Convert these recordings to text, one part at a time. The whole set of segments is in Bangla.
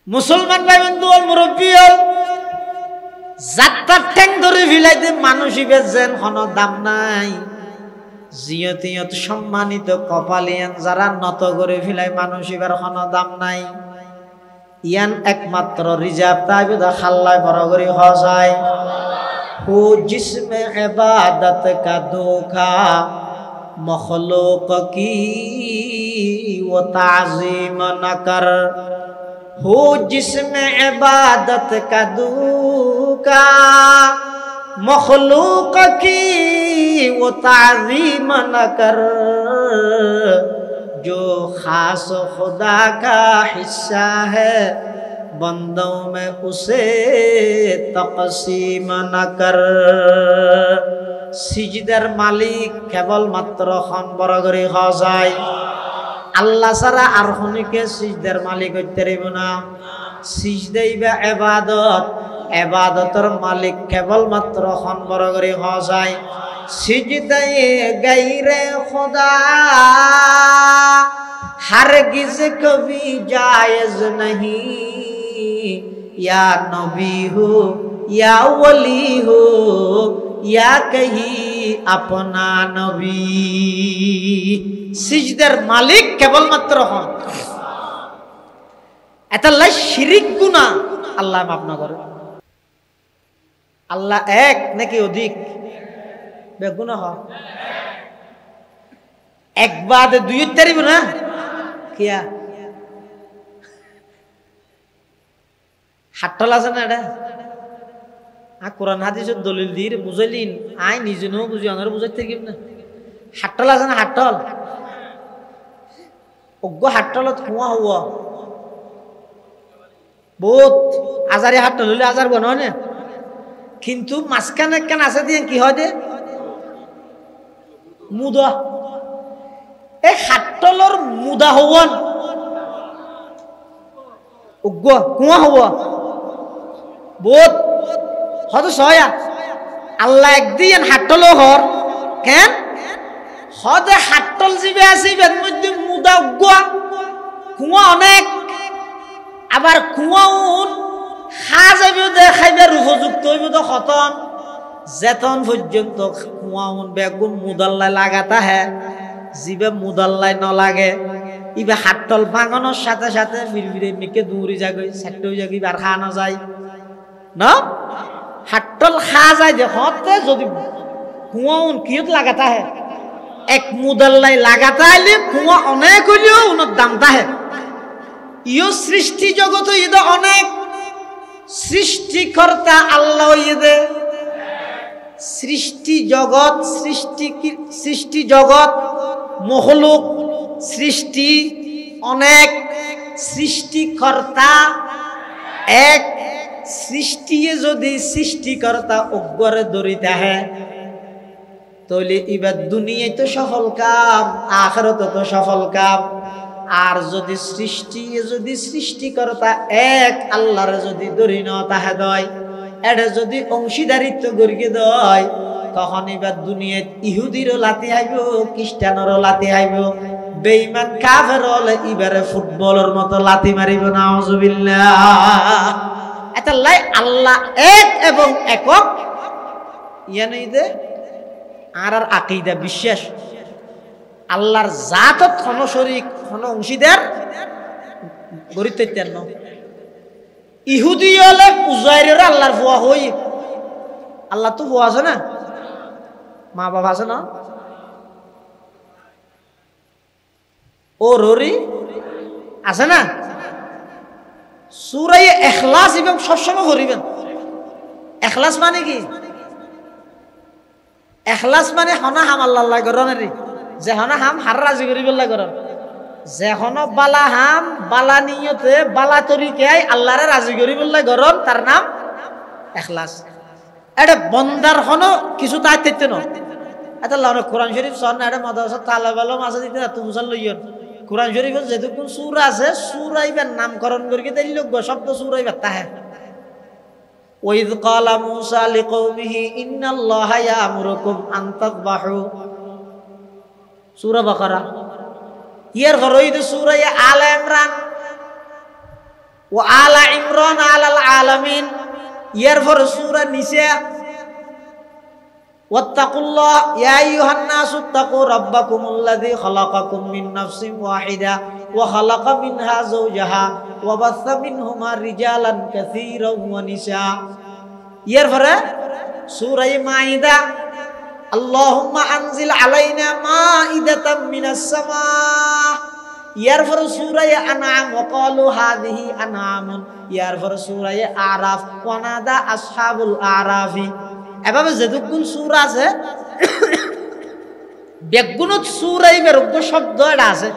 মুসলমান ভাই বন্ধু ও মুরব্বী হল যাত্রার ঠ্যাং ধরে ফিলাইতে মানুষই বেচেন হন দাম নাই। জিয়ত সম্মানিত কপালিয়ান যারা নত করে ফিলাই মানুষ এবার হন দাম নাই। ইয়ান একমাত্র রিজার্ভ তাই বোধ খাল্লায় বড় করে হজায়। হু জিসমে ইবাদত কা ধোখা মখলুক কি ও তাজিম না কর। हो जिसमें इबादत का धोखा मखलूक की वो ताज़ीम न कर। जो खास खुदा का हिस्सा है बंदों में उसे तक़सीम न कर। सिजदार मालिक केवल मात्र খন বড় করে হওয়া যায়। আল্লাহ ছাড়া আর হনিকে সিজদার মালিক হইতে পারিব না। সিজদাই বা ইবাদত, ইবাদতের মালিক কেবলমাত্র খন বড় করে হওয়া যায়। সিজদায়ে গায়রে খুদা হারগিজ কভি জায়েজ नहीं। या नबी हो या वली हो या कहीं अपना नबी। সিজদার মালিক কেবলমাত্র হন। এতাল্লাহ শিরিক গুনাহ আল্লাহ মাফ না করে। আল্লাহ এক নাকি অধিক? বেগুনাহ এক বাদে দুই তারিব না কিয়া হাট্টল আছে না এটা কোরআন হাদিসের দলিল দিয়ে বুঝাইলিন আই নিজে নো বুঝি অনার বুঝাইতে থাকিব না। হাট্টল আছে না হাট্টল অজ্ঞ হাট্টলত কুয়া হওয়া বহুত আজারে হাট্টল হলে আজার বন হয় না। কিন্তু মাঝখানে কেন আছে দিয়ে কি হয় দে মুদা এই হাট্টলর মুদা হওয়ান অজ্ঞ কুয়া হওয়া বহুত হয়তো সয়া আল্লাহ একদিন হাট্টল হর কেন হদে হাট্টল জিবে আছে বেদ মধ্যে মুদা উগুয়া কুয়া অনেক আবার কুয়াউন খা যাইবে দেখাইবার উপযুক্ত হইব তো খতন যেতন পর্যন্ত কুয়াউন বেগুন মুদাল্লাই লাগাতা হে জিবে মুদাল্লাই ন লাগে ইবে হাট্টল ভাঙানোর সাথে সাথে ফিরফিরে মিকে দৌড়ি যাগই সেট্ট হয়ে যাগি আর খাওয়ানো যায় না। হাট্টল খা যায় দেখতে যদি কুয়াউন কিয়ত লাগাতা হে এক মুদাল্লাই লাগাতা হইলে কুয়া অনেক হইলেও উনার দামটা হে। ইও সৃষ্টি জগৎ ইদে অনেক সৃষ্টিকর্তা আল্লাহ ইদে সৃষ্টি জগৎ সৃষ্টি জগৎ মখলুক সৃষ্টি অনেক সৃষ্টিকর্তা এক। সৃষ্টি যদি সৃষ্টিকর্তা অজ্ঞরে দরিতে হে তাহলে এবার দুনিয়ায় তো সফল কাম আখিরাত তো সফল কাম। আর যদি সৃষ্টিকর্তা এক আল্লাহর যদি দরি ন তাহে দয় এটা যদি অংশীদারিত্ব গড়িয়ে দয় তখন এবার দুনিয়ায় ইহুদিরও লাতি আইব খ্রিস্টানেরও লাতি আইব বেঈমান কাফের হলে এবারে ফুটবলের মতো লাতি মারিব নাউজুবিল্লাহ। এটা লাই আল্লাহ এক এবং একক ইয়ানি দে আর আকীদা বিশ্বাস আল্লাহর জাতত কোন শরীক কোন অংশীদার গরিতেন না। ইহুদি হলে উজাইরের আল্লাহর ফুয়া হই আল্লাহ তো ফুয়া আছে না মা বাবা আছে না ও ররি আছে না। সূরা ইখলাস এবং সবসময় করিবেন। ইখলাস মানে কি? ইখলাস মানে হনা হাম আল্লাহ গরনেরি যে হনা হাম হার রাজি করিবেল্লাহ গরন যে হন বালা হাম বালা নিয়তে বালা তরিকায় আল্লাহরে রাজি করিবেল্লাহ গরন তার নাম ইখলাস। এটা বন্দার হন কিছু দায়িত্ব ন এটা আল্লাহ কোরআন শরীফ সন এটা মাদ্রাসা তালেবালো মাঝে দিতে এত মুসাল লইয়ন কোরআন শরীফের যেটুকু সূরা আছে সূরাইবার নামকরণ করিকে দিল শব্দ সূরাইবার তাহে। ওয়াইদ ক্বালা মূসা লিকওমিহি ইন্নাল্লাহা ইয়ামুরুকুম আন তাযবাহু সূরা বাকারা ইয়ার ফরইদ সূরা আলে ইমরান ও আলা ইমরান আলাল আলামিন ইয়ার পর সূরা নিসা ওয়াত্তাকুল্লাহ ইয়া আইয়ুহান নাসু তাকু রাব্বাকুমুল্লাযী খালাকাকুম মিন নাফসিন ওয়াহিদা ওয়া খালাকা মিনহা যাওজাহা ওয়া বাসসা মিনহুমা রিজালান কাসীরান ওয়া নিসা। ইয়ার পরে সূরা মাইদা আল্লাহুম্মা আনজিল আলাইনা মাইদাতাম মিনাস সামা। ইয়ার পরে সূরা আনআম ওয়া ক্বালু হাযিহি আনআমুন। ইয়ার পরে সূরা আরাফ ওয়া নাদা আসহাবুল আরাফি। এভাবে যেটুকুন সূরা আছে বেগুনত সূরাই বেরোগ্য শব্দ এটা আছে।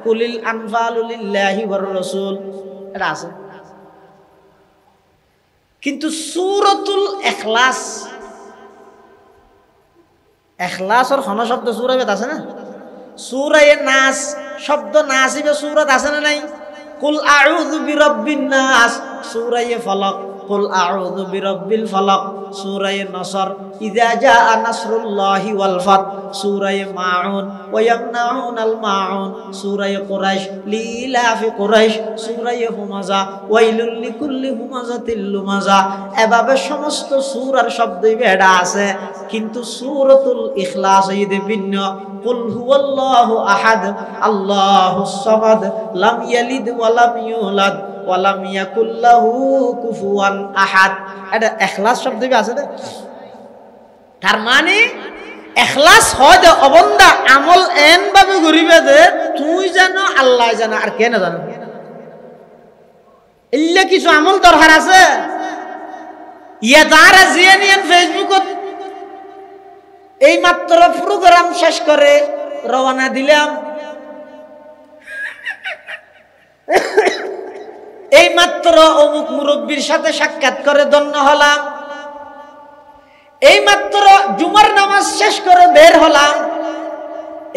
কুলিল আনফালু লিল্লাহি ওয়ার রাসূল এটা আছে। কিন্তু সূরাতুল ইখলাস, ইখলাসর হন শব্দ সূরা বেত আছে না? সূরা নাস শব্দ নাসিবে সূরাত আছে না নাই? কুল আউযু বিরাব্বিন নাস সূরা ফালাক, কুল আউযু বিরাব্বিল ফালাক সূরা নাসর, ইযা জাআ নাসরুল্লাহি ওয়াল ফাত সূরা মাউন, ওয়া ইয়ামনাউনাল মাউন সূরা কুরাইশ, লিলাফি কুরাইশ সূরা হুমাযা, ওয়াইলুল লিকুল্লি হুমাযাতিল লুমাযা। এভাবে সমস্ত সূরার শব্দই বেড়া আছে। কিন্তু সূরাতুল ইখলাস এতে ভিন্ন। কুল হুয়াল্লাহু আহাদ আল্লাহুস সামাদ লাম ইয়ালিদ ওয়া লাম ইউলাদ ওয়া লাম ইয়াকুল লাহু কুফুয়ান আহাদ। এটা ইখলাস শব্দ আছে না? তার মানে ইখলাস হয় যে অবন্দা আমল এন ভাবে করিবে যে তুই জানো আল্লাহ জানে আর কে না জানে। ইল্লা কিছু আমল দরকার আছে। ইয়া তারা জিয়ানিয়ান ফেসবুকত এই মাত্র প্রোগ্রাম শেষ করে রওনা দিলাম, এই মাত্র অমুক মুরব্বীর সাথে সাক্ষাৎ করে ধন্য হলাম, এই মাত্র জুমার নামাজ শেষ করে বের হলাম,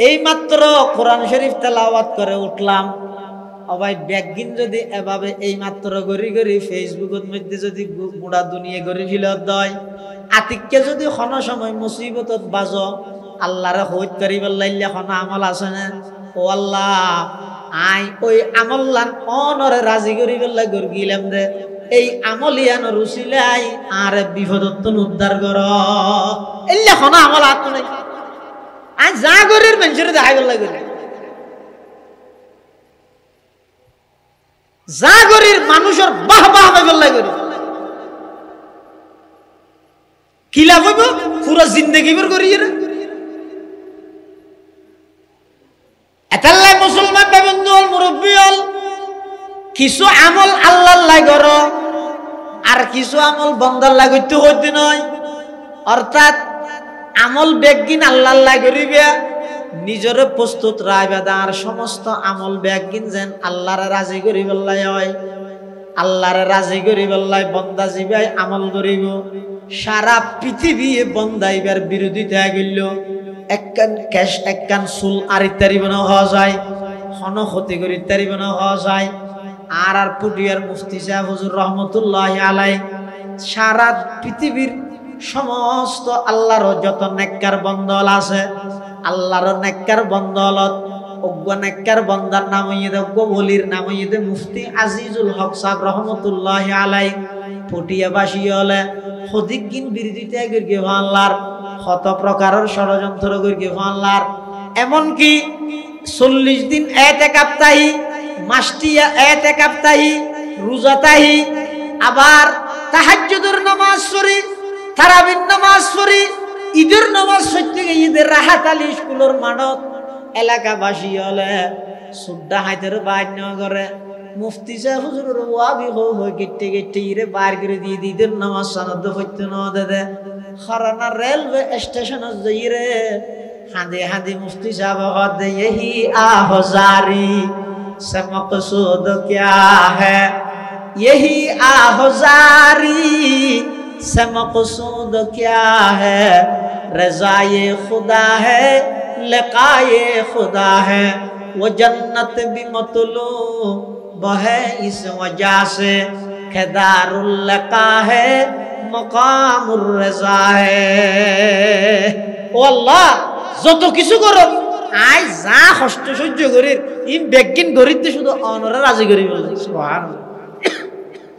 এই মাত্র কোরআন শরীফ তেলাওয়াত করে উঠলাম। অবাই ব্যাগিন যদি এভাবে এই মাত্র গড়ি গড়ি ফেসবুকের মধ্যে যদি গুড়া দুনিয়া গড়ি ফিলত দয়, আতিককে যদি কোনো সময় মুসিবতত বাজ আল্লাহরে হইত করিবার লাইলে কোনো আমল আছে না? ও আল্লাহ আই ওই আমল্লান অনরে রাজি করিবার লাই গড় গিলাম দে, এই আমলিয়ান রুসিলাই আর বিপদত উদ্ধার কর। এলে কোনো আমল আত নাই। আজ যা গরির মানুষের দেখাইবার লাই গড়ি, যা গরির মানুষের বাহ বাহ পাইবার লাই গড়ি। কি লাভ হইব? পুরো জিন্দগি বের করি এতাল্লাই মুসলমান বেবন্ধু হল মুরব্বী হল কিছু আমল আল্লাহর লাই কর আর কিছু আমল বন্দার লাই করতে হইতে নয়। অর্থাৎ আমল বেগিন আল্লাহর লাই করিবে, নিজের প্রস্তুত রাইবে আর সমস্ত আমল বেগিন যেন আল্লাহরে রাজি করিবার লাই হয়। আল্লাহরে রাজি করিবার লাই বন্দা জিবাই আমল করিব। সারা পৃথিবী বন্দাইবার বিরোধিতা গেল, একখান ক্যাশ একখান চুল আর ইত্যাদি বানা হওয়া যায়, হন ক্ষতি করে ইত্যাদি বানা হওয়া যায়। আর আর পুটিয়ার মুফতি সাহেব হুজুর রহমতুল্লাহ আলাই সারা পৃথিবীর সমস্ত আল্লাহর যত নেককার বন্দল আছে, আল্লাহর নেককার বন্দলত অজ্ঞ নেককার বন্দার নাম হইয়ে অজ্ঞ বলির নাম হইয়ে মুফতি আজিজুল হক সাহেব রহমতুল্লাহ আলাই পটিয়াবাসী হলে সদিকগিন বিরোধিতা করিয়ে ভাল্লার, শত প্রকারের ষড়যন্ত্র করিয়ে ভাল্লার। এমনকি 40 দিন এতেকাব তাহি, মাসটিয়া এতেকাব তাহি, রোজা তাহি, আবার তাহাজ্জুদের নামাজ পড়ি, তারাবির নামাজ পড়ি, ঈদের নামাজ পড়তে গিয়ে ঈদের রাহাত আলী স্কুলের মাঠত এলাকাবাসী হলে সুদ্দা হাইতের বান্য করে মুফতি সাহেব হুজুরের ওয়াবি হই গেটে গেটে ইরে বার করে দিয়ে ঈদের নামাজ সনদ হইতে ন দে খরানা রেলওয়ে স্টেশন যাইরে হাঁদে হাঁদে মুফতি সাহেব হদ यही आहजारी से मकसूद क्या है, यही आहजारी से मकसूद क्या है, रज़ाए खुदा है लिक़ाए खुदा है, वो जन्नत भी मतलूब है इस वजह से कि दारुल लिक़ा है मकामुर रज़ा है। ओ अल्लाह যত কিছু করো আই যা কষ্ট সহ্য করি ই বেগিন গরিতে শুধু অনরে রাজি করি বলে সুবহানাল্লাহ।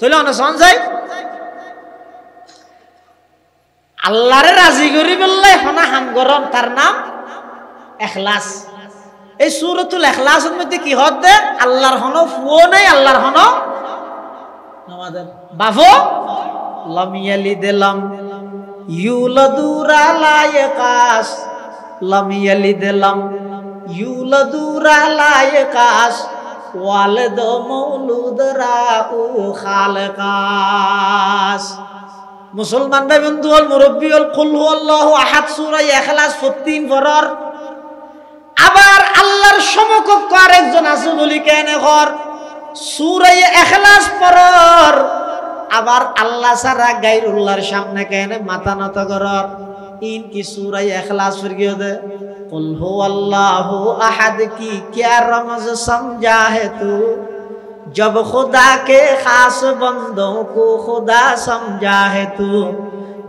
তাহলে অনশন যাই আল্লাহরে রাজি করি বললে হনা হাম গরম তার নাম এখলাস এই সূরাতুল ইখলাসের মধ্যে কি হদ দে আল্লাহর হনো ফুও নাই আল্লাহর হনো আমাদের বাফো লাম ইয়ালিদ লাম ইউলাদু লা ইয়াকাস লাম ইয়ালিদ লাম ইউলাদু লা ইয়াকাস ওয়ালিদ মাউলুদ রাউ খালকাস মুসলমান ভাই বন্ধু হল মুরব্বী হল কুল হুয়াল্লাহু আহাদ সূরা ইখলাস 14 পড়ার আবার আল্লাহর সমকক্ষ আরেকজন আছে বলি কেন ঘর সূরা ইখলাস পড়ার আবার আল্লাহ ছাড়া গায়রুল্লাহর সামনে কেন মাথা নত করার ইন কি সূরা ইখলাস ফির গিয়ে দে কুল হুয়াল্লাহু আহাদ কি क्या रमज समझा है तू जब खुदा के खास बंदों को खुदा समझा है तू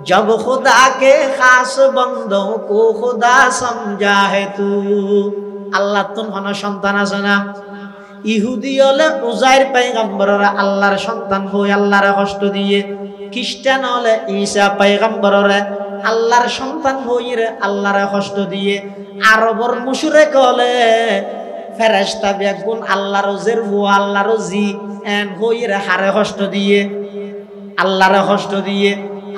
जब खुदा के खास बंदों को खुदा समझा है तू আল্লাহ তুন হন সন্তান আছে না ইহুদি হলে উজাইর পয়গম্বররা আল্লাহর সন্তান হই আল্লাহর কষ্ট দিয়ে খ্রিস্টান হলে ঈসা পয়গম্বররা আল্লাহর সন্তান হই রে আল্লাহর কষ্ট দিয়ে আরবর মুশরিক হলে ফেরেশতা বেগুন আল্লাহর জের হু আল্লাহর জি এন হই রে হারে কষ্ট দিয়ে আল্লাহর কষ্ট দিয়ে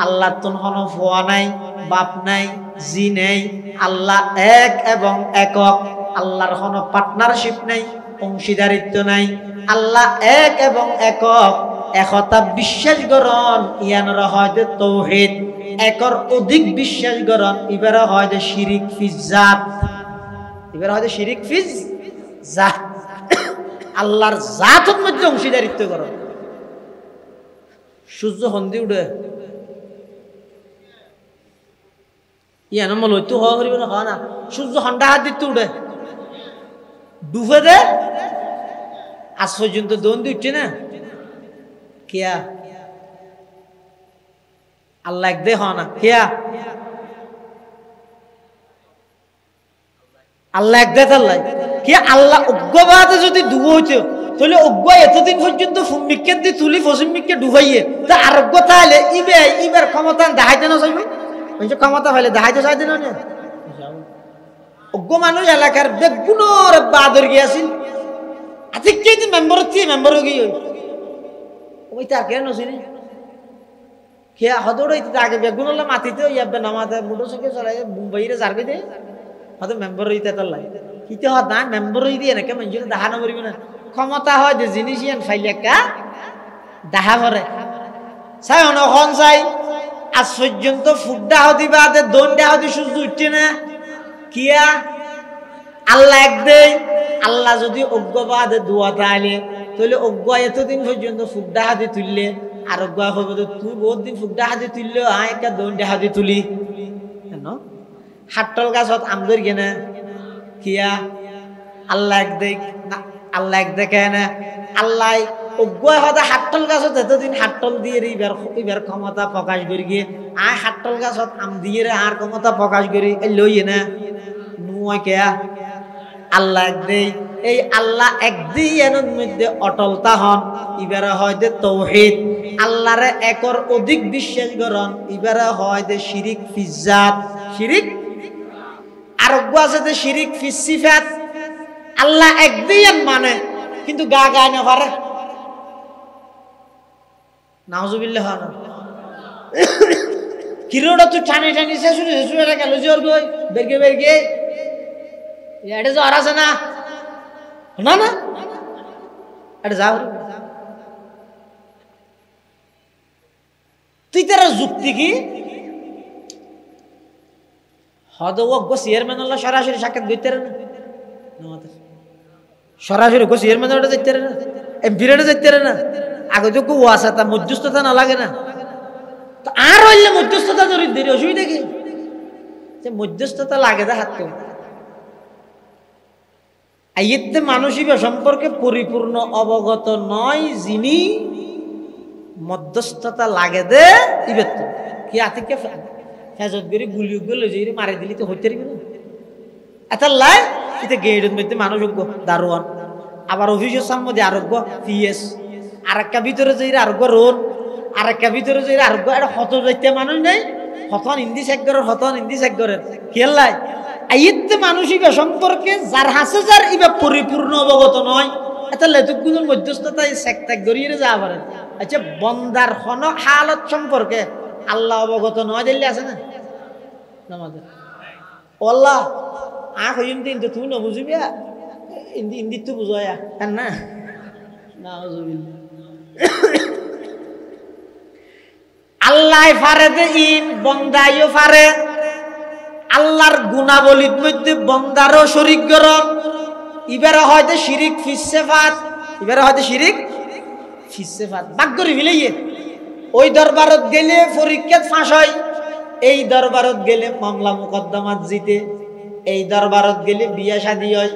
আল্লাহ তুন হন ফুয়া নাই বাপ নাই জি নাই আল্লাহ এক এবং একক আল্লাহর কোনো পার্টনারশিপ নাই অংশীদারিত্ব নাই আল্লাহ এক এবং একক একতা বিশ্বাস করন ইয়ানর হয় যে তাওহীদ একর অধিক বিশ্বাস করন ইবারে হয় যে শিরিক ফি জাত ইবারে হয় যে শিরিক ফি জাত আল্লাহর জাতের মধ্যে অংশীদারিত্ব করন সূর্য হন্দি উঠে ইয়ান মল হইতো হওয়া করিব না হয় না সূর্য হন্ডা হাত দিতে উঠে ডুবে দে আজ পর্যন্ত দোন দিচ্ছে না কিয়া আল্লাহ এক দে হ না কিয়া আল্লাহ এক দে তাল্লাই কি আল্লাহ অজ্ঞবাদে যদি ডুবো হইতো তাহলে অজ্ঞ এতদিন পর্যন্ত ফুমিককে দি তুলি ফসিমিককে ডুবাইয়ে তা আরোগ্য তাহলে ইবার ক্ষমতা দেখাইতে না চাইবে ক্ষমতা পাইলে দেখাইতে চাইতে না অজ্ঞ মানুষ এলাকার বেগুনোর বাদর গিয়েছিল আজকে মেম্বার হচ্ছে মেম্বার গিয়ে ওই তার কেন নছিনি খেয়া হদর আগে বেগুন হলে মাতিতে ইয়াবে নামাতে মোটর সাইকেল চালাই মুম্বাইরে যারবে দে হয়তো মেম্বার হইতে তার লাগে কিতে হত না মেম্বার হই দিয়ে নাকি মানুষ দেখা নকরিব না ক্ষমতা হয় যে জিনিস ইয়ান ফাইলে কা দেখা করে চাই অনখন চাই আজ পর্যন্ত ফুড্ডা হদি বাদে দণ্ডা হদি সূর্য উঠছে না কিয়া আল্লাহ এক দেই আল্লাহ যদি অজ্ঞবাদে দোয়া তাইলে তাহলে অজ্ঞ এতদিন পর্যন্ত ফুড্ডা হাতি তুললে আর অজ্ঞ হইব তুই বহুত দিন ফুড্ডা হাতি তুললে একটা দণ্ডা হাতি তুলি কেন হাট্টল গাছত আমদের কেনা কিয়া আল্লাহ এক দেখ না আল্লাহ এক দেখে না আল্লাহ অজ্ঞ হতে হাট্টল গাছত এতদিন হাট্টল দিয়ে এবার ক্ষমতা প্রকাশ করি গিয়ে আয় হাট্টল গাছত আম দিয়ে আর ক্ষমতা প্রকাশ করি লইয়ে না নুয় কেয়া আল্লাহ এক দেই এই আল্লাহ একদিনের মধ্যে অটলতা হন ইবারে হয় যে তাওহীদ আল্লাহরে একর অধিক বিশ্বাস করন ইবারে হয় যে শিরিক ফি জাত শিরিক আরোগ্য আছে যে শিরিক ফি সিফাত আল্লাহ একদিন মানে কিন্তু গা গায় না পারে নাউজুবিল্লাহ না কিরোটা তুই টানি টানি শেষ হয়ে গেল জোর গই বেরগে এটা জ্বর আছে না না না এটা যাও তুই তার যুক্তি কি হদ চেয়ারম্যান সরাসরি সাক্ষাৎ করতে না সরাসরি চেয়ারম্যান যেতে না এমপিরা যেতে না আগে তো কেউ আছে তা মধ্যস্থতা না লাগে না আর হইলে মধ্যস্থতা ধরি দেরি অসুবিধা কি মধ্যস্থতা লাগে দা হাত আইতে মানসিক সম্পর্কে পরিপূর্ণ অবগত নয় যিনি মধ্যস্থতা লাগে দে ইবেত কি আতিকে হেজত গরি গুলি গলে যে মারি দিলি তো হইতে পারবি না এটা লাই ইতে গেটের মধ্যে মানুষ দারোয়ান আবার অফিসের সামনে আরোগ্য পিএস আর একটা ভিতরে যাইরা আর রোড আর একটা ভিতরে যাইরা আর একটা হত যাইতে মানুষ নেই হতন ইন্দি সেক্টরের হতন ইন্দি সেক্টরের খেলাই আইতে মানুষ ইবা সম্পর্কে যার হাসে যার ইবা পরিপূর্ণ অবগত নয় এটা লেতুকগুলোর মধ্যস্থতায় সেক্টাক ধরিয়ে যাওয়া পারে আচ্ছা বন্দার হন হালত সম্পর্কে আল্লাহ অবগত নয় দিল্লি আছে না আমাদের আল্লাহ আখ ইন্দি ইন্দি তুই না বুঝবি ইন্দি ইন্দি তো বুঝায়া না না আল্লাহ ফারে দে ইন বন্দাইও ফারে আল্লাহর গুণাবলীর মধ্যে বন্দারও শরীক গরম ইবারে হয়তো শিরিক ফিসেফাত ইবারে হয়তো শিরিক ফিসেফাত বাক করে ফেলাইয়ে ওই দরবারত গেলে পরীক্ষাত ফাঁস হয় এই দরবারত গেলে মামলা মোকদ্দমাত জিতে এই দরবারত গেলে বিয়া শাদী হয়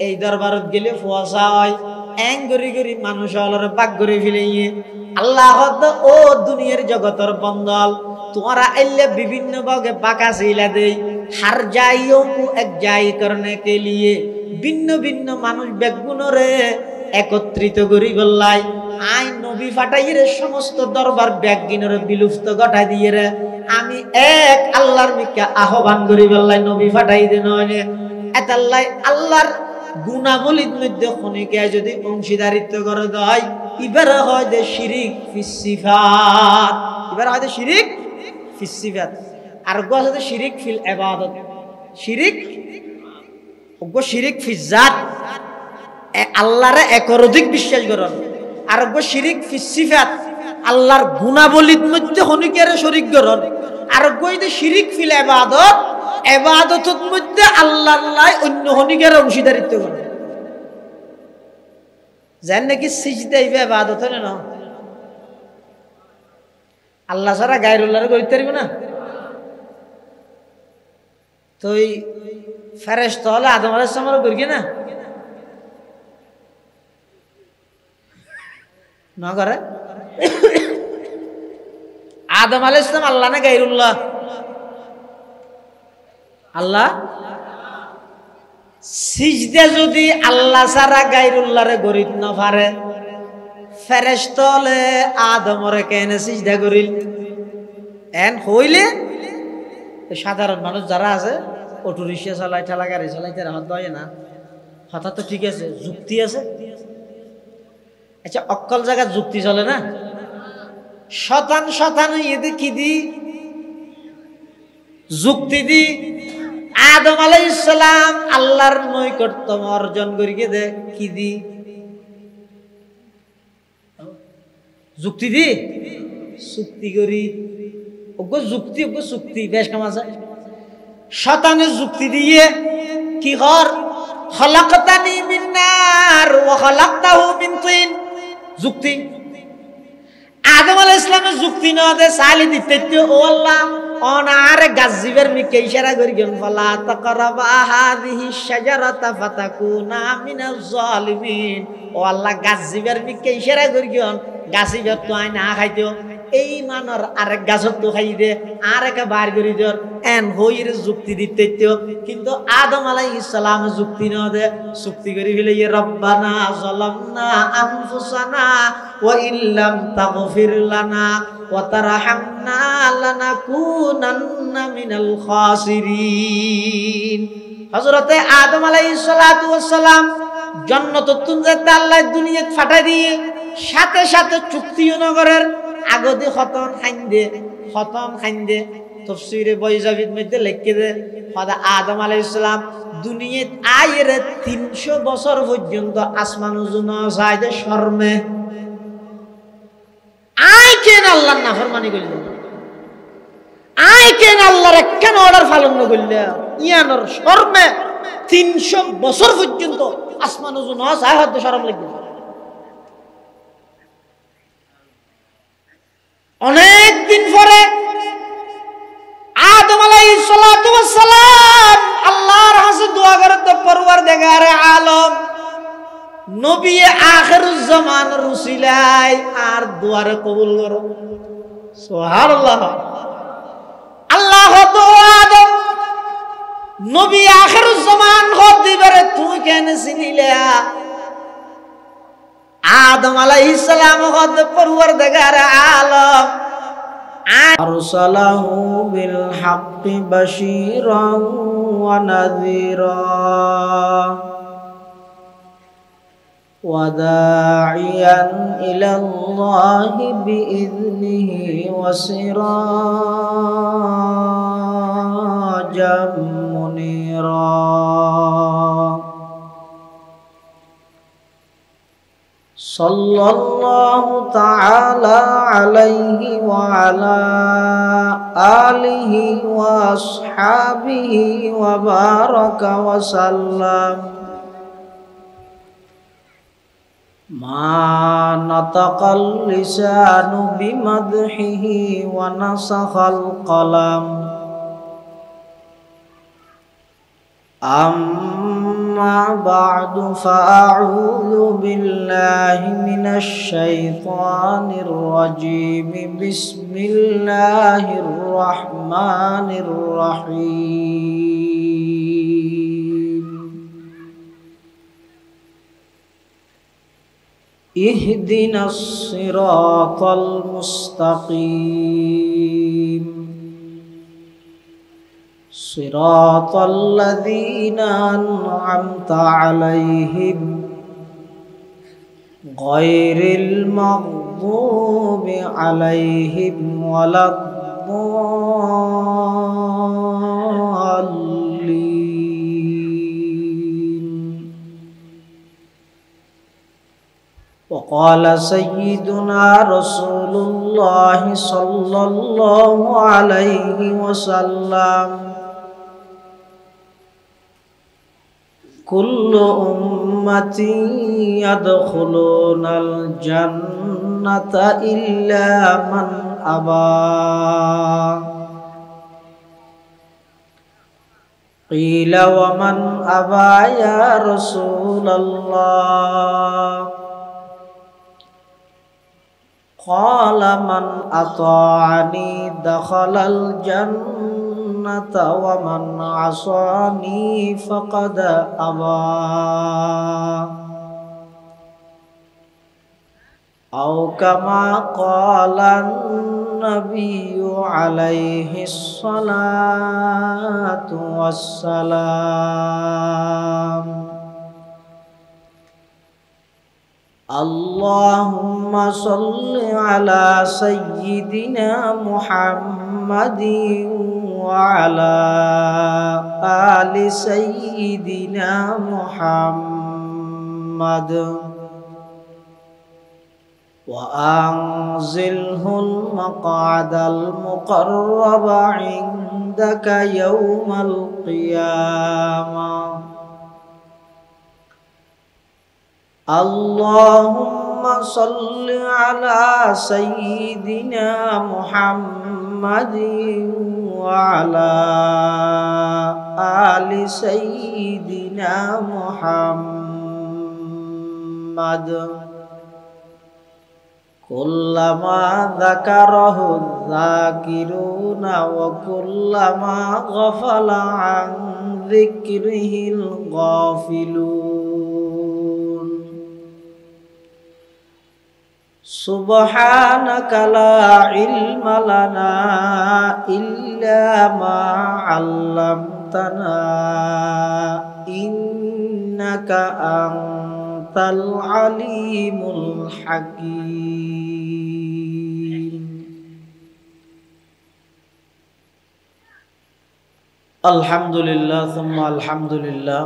এই দরবারত গেলে ফুয়াশা হয় এং গরি গরি মানুষ হলরে বাক করে ফেলাইয়ে আল্লাহ ও দুনিয়ার জগতর বন্দল তোমারা আইলে বিভিন্ন ভাগে বাঁকা শিলা দেই हर जाइयों को एक जाई करने के लिए भिन्न भिन्न मानुष बेगुनरे एकत्रित करी बल्लाई आই নবী ফাটাইয়ে রে সমস্ত দরবার ব্যাগিনরে বিলুপ্ত ঘটাই দিয়ে রে আমি এক আল্লাহর মিকে আহ্বান করি বল্লাই নবী ফাটাই দে নয় এতাল্লাই আল্লাহর গুণাবলীর মধ্যে খনিকে যদি অংশীদারিত্ব করে দেয় ইবারে হয় যে শিরিক ফিসিফাত ইবারে হয় যে শিরিক ফিসিফাত আর গো আছে শিরিক ফিল ইবাদত শিরিক গো শিরিক ফিজাত আল্লাহরে একরধিক বিশ্বাস করন আর গো শিরিক ফিসিফাত আল্লাহর গুণাবলীর মধ্যে হনিকেরে শরীক করন আর গো এই শিরিক ফিল ইবাদত ইবাদতের মধ্যে আল্লাহর লাই অন্য হনিকেরে অংশীদারিত্ব করেন জান নাকি সিজদা ইবাদত হয় না আল্লাহ ছাড়া গায়রুল্লাহরে কইতে পারবে না তো এই ফেরেশতা হলে আদম আলাইহিস সালামও করি না না করে আদম আলাইহিস সালাম আল্লাহ না গায়রুল্লাহ আল্লাহ সিজদা যদি আল্লাহ ছাড়া গায়রুল্লাহরে করিত না পারে ফেরেশতা হলে আদমরে কেন সিজদা করিল এন হইলে সাধারণ মানুষ যারা আছে অটো রিক্সা চালায় ঠেলা গাড়ি চালাইতে হাত দেয় না হঠাৎ তো ঠিক আছে যুক্তি আছে আচ্ছা অক্কল জায়গা যুক্তি চলে না শতান শতান ইয়েতে কি দি যুক্তি দি আদম আলাইহিস সালাম আল্লাহর নৈকট্য অর্জন করিয়ে দে কি দি যুক্তি দি চুক্তি করি ওগো যুক্তি ওগো চুক্তি বেশ কাম আছে শতানের যুক্তি দিয়ে কি কর খলাকতানি মিন নার ওয়া খলাকতাহু মিন তিন যুক্তি আদম আলাইহিস সালামের যুক্তি না দে সালি দিতে ও আল্লাহ অনার গাজিবের মিকে ইশারা করি গন ফালা তাকরাবা হাযিহি শাজারাতা ফাতাকুনা মিনাজ জালিমিন ও আল্লাহ গাজিবের মিকে ইশারা করি গন গাছিবের তো আই না খাইতো এই মানর আরেক গাছত তো খাই দে আরেক বার করি দর এন হইর যুক্তি দিতে কিন্তু আদম আলাইহিস সালাম যুক্তি না দে চুক্তি করি ফেলে রব্বানা যালামনা আনফুসানা ওয়া ইল্লাম তাগফির লানা ওয়া তারহামনা লানাকুনান্না মিনাল খাসিরিন হযরতে আদম আলাইহিস সালাতু ওয়াস সালাম জান্নাতুন যেতে আল্লাহ দুনিয়াত ফাটাই দিয়ে সাথে সাথে চুক্তিও নগরের আগদি খতন খাইন্দে তাফসীরে বাইজাবিদ মধ্যে লিখে দে খোদা আদম আলাইহিস সালাম দুনিয়াত আয়ের 300 বছর পর্যন্ত আসমান উজুনা সাইদে শর্মে আই কেন আল্লাহর নাফরমানি কইল আই কেন আল্লাহর কেন অর্ডার পালন কইল ইয়ানোর শর্মে 300 বছর পর্যন্ত আসমান উজুনা সাইদে শরম লাগবে অনেক দিন পরে আদম আলাইহিস সালাতু ওয়াস সালাম আল্লাহর কাছে দোয়া করে তো পরওয়ারদিগার আলম নবী আখিরুজ জামান রসুলাই আর দোয়ারে কবুল করো সুবহানাল্লাহ আল্লাহ তো আদম নবী আখিরুজ জামান হদ দিবারে তুই কেন চিনিলা আদম আলাইহিস সালাম হদ পরওয়ারদিগার আলম আরসালাহু বিল হাক্কি বাশীরান ওয়া নাযীরা ওয়া দাঈয়ান ইলাল্লাহি বিইذনিহি ওয়া সিরাজাম মুনীরা সাল্লাল্লাহু তাআলা আলাইহি ওয়া আলা আলিহি ওয়া আসহাবিহি ওয়া বারাকা ওয়া সাল্লাম মা নাতাকাল লিসানু বিমাদহিহি ওয়া নাসাখাল কলাম أما بعد فأعوذ بالله من الشيطان الرجيم بسم الله الرحمن الرحيم اهدنا الصراط المستقيم صراط الذين أنعمت عليهم غير المغضوب عليهم ولا الضالين وقال سيدنا رسول الله صلى الله عليه وسلم كل أمتي يدخلون الجنة إلا من أبى قيل ومن أبى يا رسول الله قال من أطاعني دخل الجنة ومن عصاني فقد أبى أو كما قال النبي عليه الصلاة والسلام اللهم صل على سيدنا محمد وعلى آل سيدنا محمد وأنزله المقعد المقرب عندك يوم القيامة اللهم صل على سيدنا محمد وعلى آل سيدنا محمد كلما ذكره الذاكرون وكلما غفل عن ذكره الغافلون سبحانك لا علم لنا إلا ما علمتنا إنك أنت العليم الحكيم الحمد لله ثم الحمد لله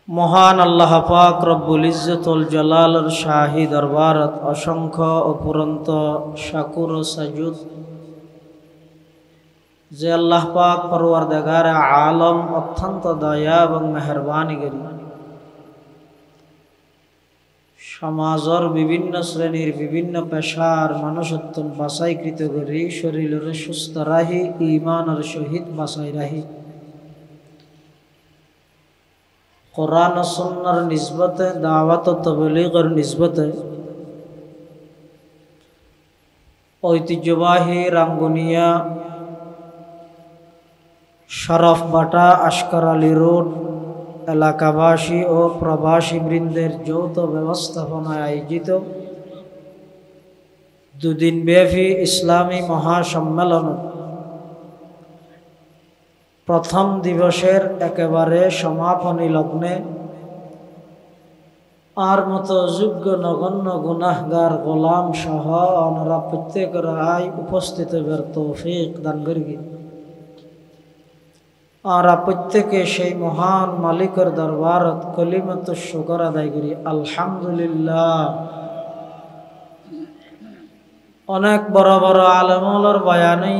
মহান আল্লাহ পাক রব্বুল ইজ্জতুল জালালের শাহী দরবারত অসংখ্য অপুরন্ত শাকুর ও সাজুদ যে আল্লাহ পাক পরওয়ারদিগার আলম অত্যন্ত দয়া এবং মেহেরবানি করি সমাজের বিভিন্ন শ্রেণীর বিভিন্ন পেশার মানুষত্ব বাছাইকৃত করি শরীরের সুস্থ রাহি ঈমানের সহিত বাছাই রাহি কোরআন ও সুন্নাহর নিসবতে দাওয়াত ও তাবলীগের নিসবতে ঐতিহ্যবাহী রাঙ্গুনিয়া শরফ বাটা আশকার আলী রোড এলাকাবাসী ও প্রবাসী বৃন্দের যৌথ ব্যবস্থাপনায় আয়োজিত দুদিনব্যাপী ইসলামী মহাসম্মেলন প্রথম দিবসের একেবারে সমাপনী লগ্নে আর মতো যোগ্য নগণ্য গুনাহগার গোলাম সহ ওনারা প্রত্যেকের আয় উপস্থিত হবার তৌফিক দান করি। আমরা প্রত্যেকে সেই মহান মালিকের দরবারত কলিমাত শুকর আদায় করি আলহামদুলিল্লাহ। অনেক বড় বড় আলেমুলের বয়ানে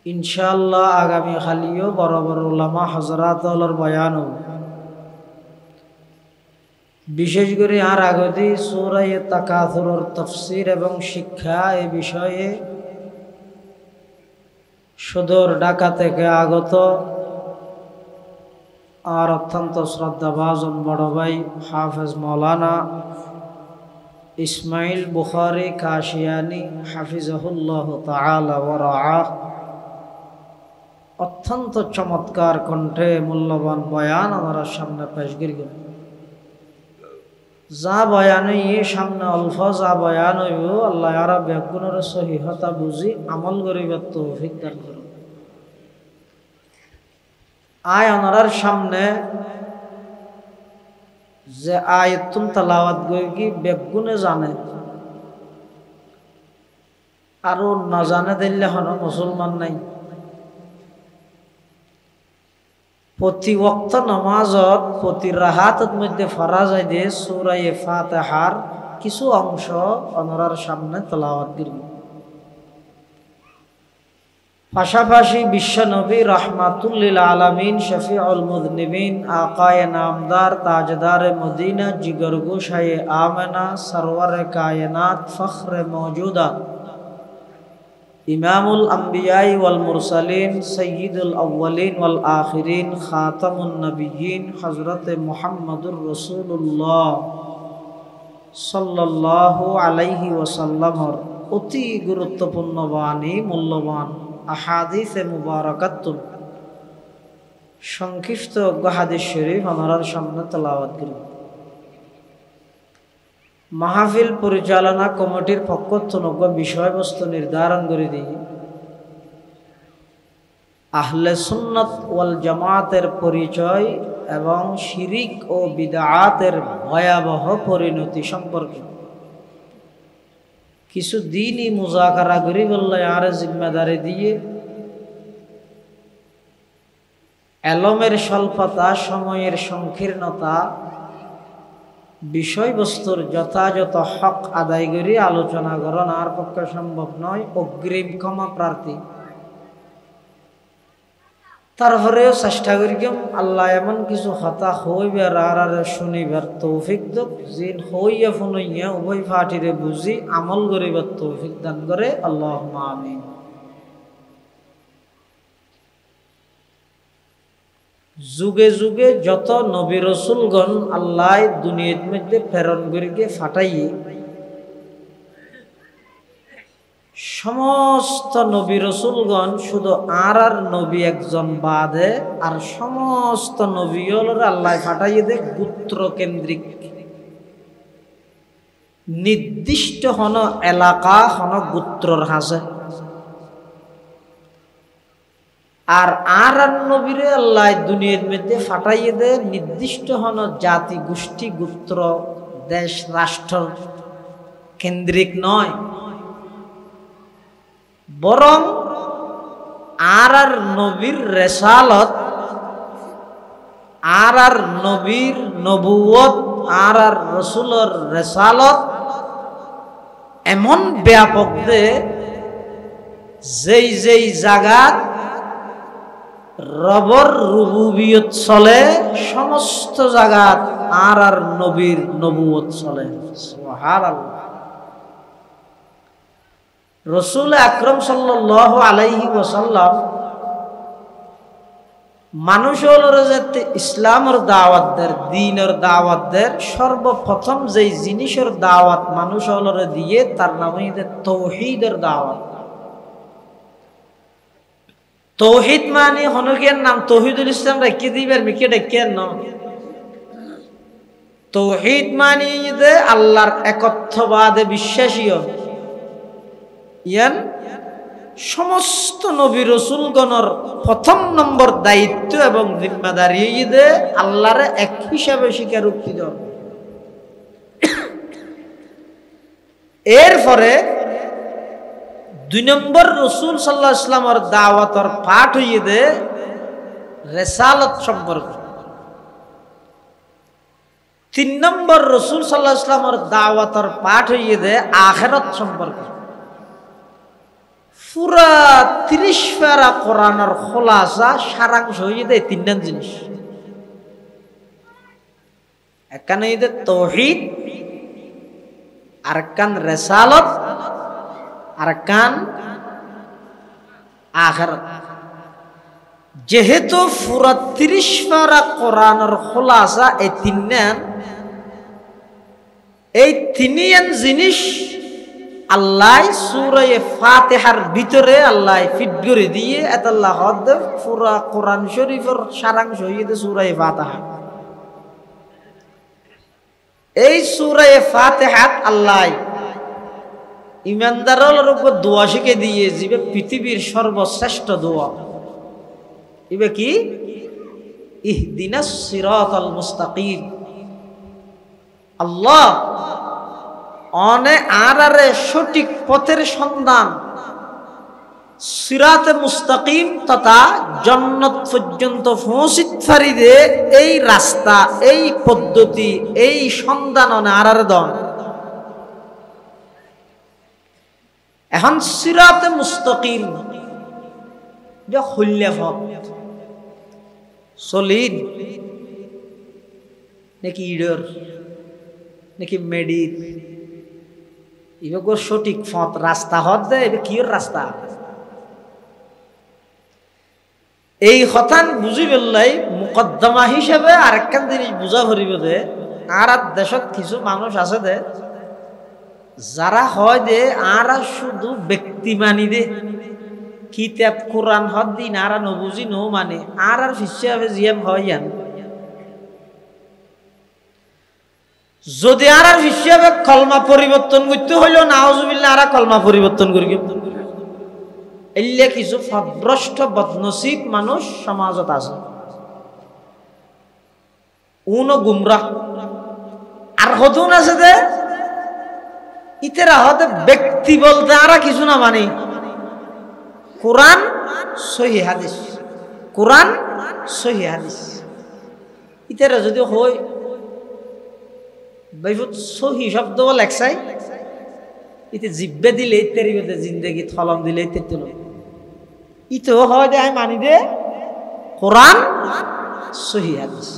ইনশাআল্লাহ আগামী খালিও বড় বড় উলামা হযরতর বয়ান, বিশেষ করে আর আগতি সূরা তাকাসুরের তাফসীর এবং শিক্ষা এই বিষয়ে সুদূর ঢাকা থেকে আগত আর অত্যন্ত শ্রদ্ধাভাজন বড় ভাই হাফেজ মৌলানা ইসমাইল বুখারী কাশিয়ানী হাফিজাহুল্লাহ তাআলা ওয়া রাআহ অত্যন্ত চমৎকার কণ্ঠে মূল্যবান বয়ান আমার সামনে পেশ করেন। যা বয়ান সামনে অল্প যা বয়ান হইব আল্লাহ আর ব্যাগুণের সহিহতা বুঝি আমল করিবার তৌফিক দান করুন। আয় ওনার সামনে যে আয়াতুন তেলাওয়াত গই কি ব্যাগুণে জানে আর না জানে দিলে হন মুসলমান নাই। প্রতি ওয়াক্ত নামাজত প্রতি রাহাতের মধ্যে ফরা যায় যে সূরা ফাতিহার কিছু অংশ ওনার সামনে তেলাওয়াত করি। পাশাপাশি বিশ্বনবী রাহমাতুল লিল আলামিন শফিউল মুযনিবিন আকায়ে নামদার তাজদারে মদিনা জিগরগোশায়ে আমেনা সরওয়ারে কায়নাত ফখরে মওজুদাত ইমামুল আম্বিয়াই ওয়াল মুরসালিন সৈয়দুল আউয়ালিন ওয়াল আখিরিন খাতামুন নবিয়্যিন হযরত মুহাম্মদুর রাসূলুল্লাহ সাল্লাল্লাহু আলাইহি ওয়াসাল্লামর অতি গুরুত্বপূর্ণ বাণী মূল্যবান আহাদিসে মুবারাকাতুন সংক্ষিপ্ত হাদিস শরীফ আমাদের সামনে তেলাওয়াত করি। মাহফিল পরিচালনা কমিটির পক্ষ থেকে বিষয়বস্তু নির্ধারণ করে দিই আহলে সুন্নাত ওয়াল জামাতের পরিচয় এবং শিরিক ও বিদআতের ভয়াবহ পরিণতি সম্পর্কে কিছু দিনই মুজাকারা করি বললে আর জিম্মেদারি দিয়ে এলমের স্বল্পতা সময়ের সংকীর্ণতা বিষয়বস্তুর যথাযথ হক আদায় করে আলোচনা করেন আর পক্ষে সম্ভব নয়, অগ্রিম ক্ষমা প্রার্থী। তারপরেও চেষ্টা করি আল্লাহ এমন কিছু হতা হইবার আর শুনিবার তৌফিক দক জিন হইয়া ফুনইয়া উভয় ফাটিরে বুঝি আমল করিবার তৌফিক দান করে আল্লাহুম্মা আমিন। যুগে যুগে যত নবী রসুলগণ আল্লাহ দুনিয়ার মধ্যে প্রেরণ করিকে ফাটাইয়ে সমস্ত নবী রসুলগণ শুধু আর নবী একজন বাদে আর সমস্ত নবী আল্লাহ ফাটাইয়ে দে গোত্র কেন্দ্রিক নির্দিষ্ট হন এলাকা হন গোত্রর হাসে আর নবীরে আল্লাহ দুনিয়ার মধ্যে ফাটাইয়ে দে নির্দিষ্ট হন জাতি গোষ্ঠী গোত্র দেশ রাষ্ট্র কেন্দ্রিক নয়, বরং আর নবীর রেসালত আর নবীর নবুয়ত আর রসুলের রেসালত এমন ব্যাপক দে যেই যেই জায়গাত রবর রুবুবিয়ত চলে সমস্ত জায়গাত আর নবীর নবুয়ত চলে। সুবহানাল্লাহ। রসুল আকরাম সাল্লাল্লাহু আলাইহি ওয়াসাল্লাম মানুষের যাতে ইসলামের দাওয়াত দের দ্বীনের দাওয়াত দের সর্বপ্রথম যেই জিনিসের দাওয়াত মানুষের দিয়ে তার নাম হইতে তাওহীদের দাওয়াত। তৌহিদ মানে হনকের নাম তৌহিদুল ইসলাম রেখে দিবেন মিকে ডেকেন ন তৌহিদ মানে যে আল্লাহর একত্ববাদে বিশ্বাসীয় ইয়ান সমস্ত নবী রসুলগণের প্রথম নম্বর দায়িত্ব এবং জিম্মাদারি যে আল্লাহর এক হিসাবে স্বীকারোক্তি দেওয়া। এরপরে 2 নম্বর রসুল সাল্লাল্লাহু আলাইহি ওয়াসাল্লামের দাওয়াতের পাঠ হইয়ে দে রিসালাত সম্পর্ক। 3 নম্বর রসুল সাল্লাল্লাহু আলাইহি ওয়াসাল্লামের দাওয়াতের পাঠ হইয়ে দে আখিরাত সম্পর্ক। পুরা 30 পারা কোরআনের খোলাসা সারাংশ হইয়ে দে 3 জিনিস। এখানে হইয়ে তৌহিদ, আরকান রিসালাত, আরকান আখিরাত। যেহেতু পুরা 30 পারা কোরআনের খোলাসা এই 3 জিনিস আল্লাহ সূরা ফাতিহার ভিতরে আল্লাহ ফিট করে দিয়ে আল্লাহ হদ পুরা কোরআন শরীফের সারাংশ হইয়ে সূরা ফাতিহা। এই সূরা ফাতিহাত আল্লাহ ইমানদারের উপর দোয়া শিখে দিয়ে যাবে পৃথিবীর সর্বশ্রেষ্ঠ দোয়া। ইবে কি? ইহদিনাস সিরাতাল মুস্তাকিম। আল্লাহ অনে আরারে সঠিক পথের সন্ধান, সিরাতে মুস্তাকিম তথা জান্নাত পর্যন্ত পৌঁছিতফারিদে এই রাস্তা, এই পদ্ধতি, এই সন্ধান অনে আরারে দন। এখন সিরাতে মুস্তাকিম যে হইলে পথ সলিড নাকি ইডর নাকি মেডিট, এবার সঠিক পথ রাস্তা হত দেয়। এবার কি রাস্তা? এই কথা বুঝি পেলাই মুকদ্দমা হিসেবে আরেকখান জিনিস বুঝা ভরিব দে আর দেশত কিছু মানুষ আছে দে যারা হয় দে আর শুধু ব্যক্তি মানি দে কিতাব কোরআন হদ দিন আর নবুঝি নো মানে আর হিসাবে জিয়াম হয় ইয়ান। যদি আর হিসাবে কলমা পরিবর্তন করতে হইল নাউজুবিল্লাহ আর কলমা পরিবর্তন করি এলে কিছু ভ্রষ্ট বদনসিব মানুষ সমাজত আছে। উনো গুমরাহ আর হতুন আছে দে ইতেরা হতে ব্যক্তি বলতে আর কিছু না মানে কোরআন সহি হাদিস, কোরআন সহি হাদিস। ইতেরা যদি হয় সহি শব্দ লেখসাই ইতে জিব্বে দিলে ইত্যাদি জিন্দগি থলম দিলে ইত্যাদি ইতেও হয় দে আমি মানি দে কোরআন সহি হাদিস।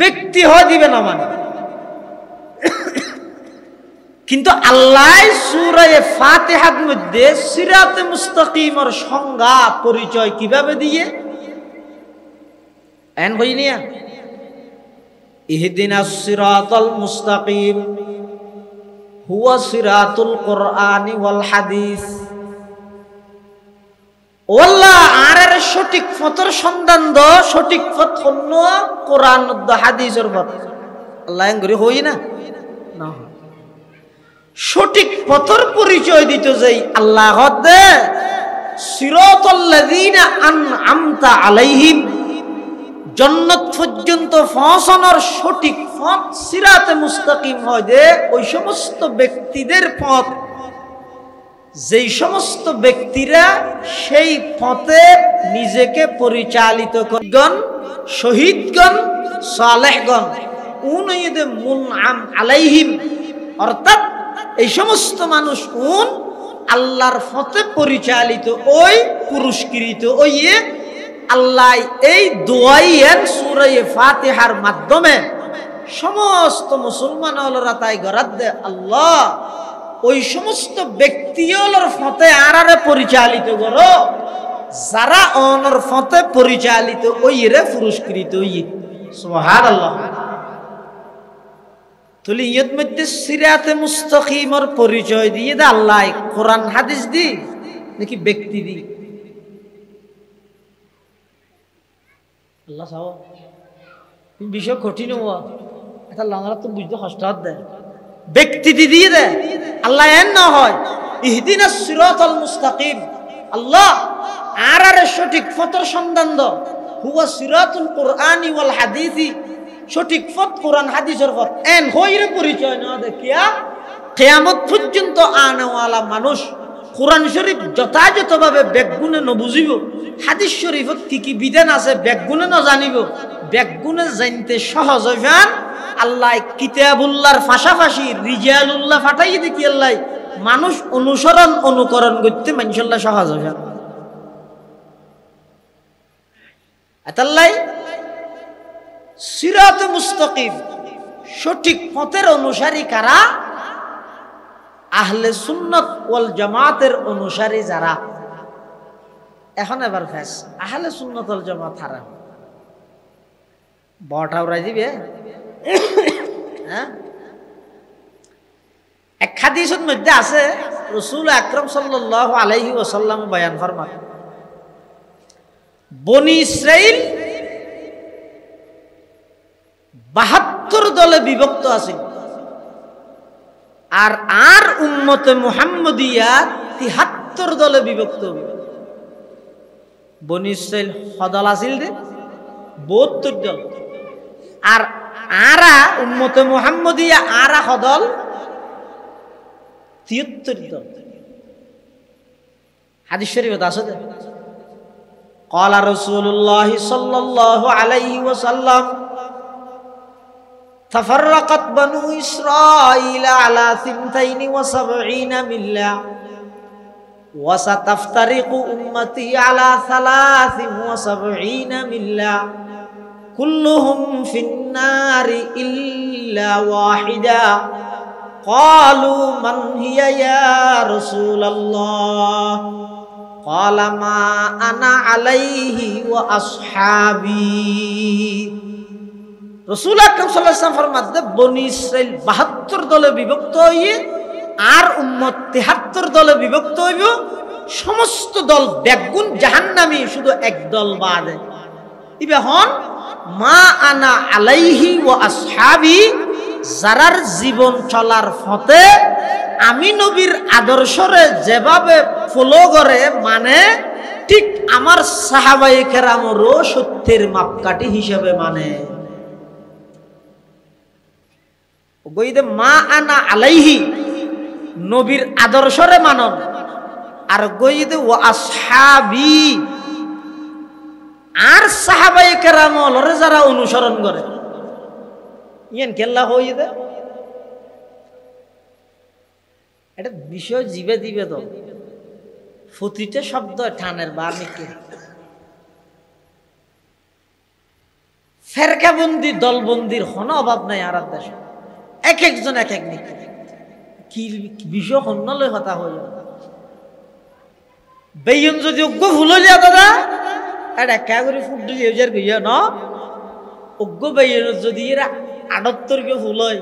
ব্যক্তি হয় দিবে না মানে। কিন্তু আল্লাহ সূরা ফাতিহার মধ্যে সিরাতে মুস্তাকিমের সংজ্ঞা পরিচয় কিভাবে দিয়ে এন হইনিয়া ইহদিনাস সিরাতাল মুস্তাকিম হুয়া সিরাতুল কোরআনি ওয়াল হাদিস। ওয়াল্লাহ আরের সঠিক পথের সন্ধান দ, সঠিক পথ হল কোরআন দ হাদিসের পথ। আল্লাহ এঙ্গরি হই না না সঠিক পথের পরিচয় দিত যাই আল্লাহ দে সিরাতাল্লাযীনা আনআমতা আলাইহিম, জান্নাত পর্যন্ত পৌঁছানোর সঠিক পথ সিরাতে মুস্তাকিম হয় যে ওই সমস্ত ব্যক্তিদের পথ যেই সমস্ত ব্যক্তিরা সেই পথে নিজেকে পরিচালিত করেন, শহীদগণ সালেহগণ উনইদে মুনআম আলাইহিম, অর্থাৎ এই সমস্ত মানুষ কোন আল্লাহর পথে পরিচালিত ওই পুরস্কৃত ওই আল্লাহ এই দোয়াইয়ের সূরা ফাতিহার মাধ্যমে সমস্ত মুসলমান হলরা তাই গরাদ দে আল্লাহ ওই সমস্ত ব্যক্তিগুলোর পথে আরারে পরিচালিত করো যারা অনর পথে পরিচালিত ওই রে পুরস্কৃত ওই। সুবহানাল্লাহ। তুলি ইয়ত মধ্যে সিরাতে মুস্তাকিমের পরিচয় দিয়ে দে আল্লাহ কোরআন হাদিস দি নাকি ব্যক্তি দি? আল্লাহ চাও বিষয় কঠিন হওয়া এটা লাঙরা তো বুঝতে কষ্ট দেয় ব্যক্তি দিয়ে দেয় আল্লাহ এন না হয় ইহদিনাস সিরাতাল মুস্তাকিম আল্লাহ আর সঠিক পথের সন্ধান দাও হুয়া সিরাতুল কুরআনি ওয়াল হাদিসি সঠিক পথ কোরআন হাদিসের পথ এন হইরে পরিচয় না দেখিয়া কিয়ামত পর্যন্ত আনাওয়ালা মানুষ কোরআন শরীফ যথাযথভাবে বেগুনে নবুঝিব হাদিস শরীফত কি কি বিধান আছে বেগুনে ন জানিব বেগুনে জানতে সহজ হইবান আল্লাহ কিতাবুল্লাহর পাশাপাশি রিজালুল্লাহ ফাটাই দেখি আল্লাহ মানুষ অনুসরণ অনুকরণ করতে মানশাল্লাহ সহজ হইবান এতাল্লাই সিরাতে মুস্তাকিম সঠিক পথের অনুসারী কারা আহলে সুন্নাত ওয়াল জামাতের অনুসারী যারা এখন এবার ফেস আহলে সুন্নাত ওয়াল জামাত হারা বড়টা উড়াই দিবে হ্যাঁ এক হাদিসের মধ্যে আছে রাসূল আকরাম সাল্লাল্লাহু আলাইহি ওয়াসাল্লাম বয়ান ফরমান বনি ইসরাইল 72 দলে বিভক্ত আছে আর উম্মতে মুহাম্মদিয়া 73 দলে বিভক্ত হবে বনি ইসরাইল হদল আছিল দে 72 দল আর আরা উম্মতে মুহাম্মদিয়া আরা হদল 73 দল হাদিস শরীফে আছে দে قال رسول الله صلى الله عليه وسلم تفرقت بنو إسرائيل على 72 ملة وستفترق أمتي على 73 ملة كلهم في النار إلا واحدة قالوا من هي يا رسول الله قال ما أنا عليه وأصحابي রাসূল আকরাম সাল্লাল্লাহু আলাইহি ওয়াসাল্লাম ফরমাতে বনি ইসরাইল 72 দলে বিভক্ত হয়ে আর উম্মত 73 দলে বিভক্ত হইব সমস্ত দল বেগুন জাহান্নামী শুধু এক দল বাদে ইবে হন মা আনা আলাইহি ওয়া আসহাবি যারার জীবন চলার পথে আমি নবীর আদর্শরে যেভাবে ফলো করে মানে ঠিক আমার সাহাবায়ে কেরামও সত্যের মাপকাঠি হিসেবে মানে গইদে মা আনা আলাইহি নবীর আদর্শরে মানন আর গইদে ওয়া আসহাবি আর সাহাবায়ে কেরামরে যারা অনুসরণ করে ইয়েন কেল্লা হইদে এটা বিষয় জীবে দিবে তো প্রতিটা শব্দ ঠানের বার্নিকে ফেরকাবন্দি দলবন্দির কোনো অভাব নাই আর দেশে এক একজন এক এক নীতি কি বিষয় হন্যলে হতা হয়ে যাবে বেয়ন যদি অজ্ঞ ভুল হয়ে যায় দাদা এটা একা করে ফুট দিয়ে যার গইয়া ন অজ্ঞ বেয়ন যদি এরা 78 কে ভুল হয়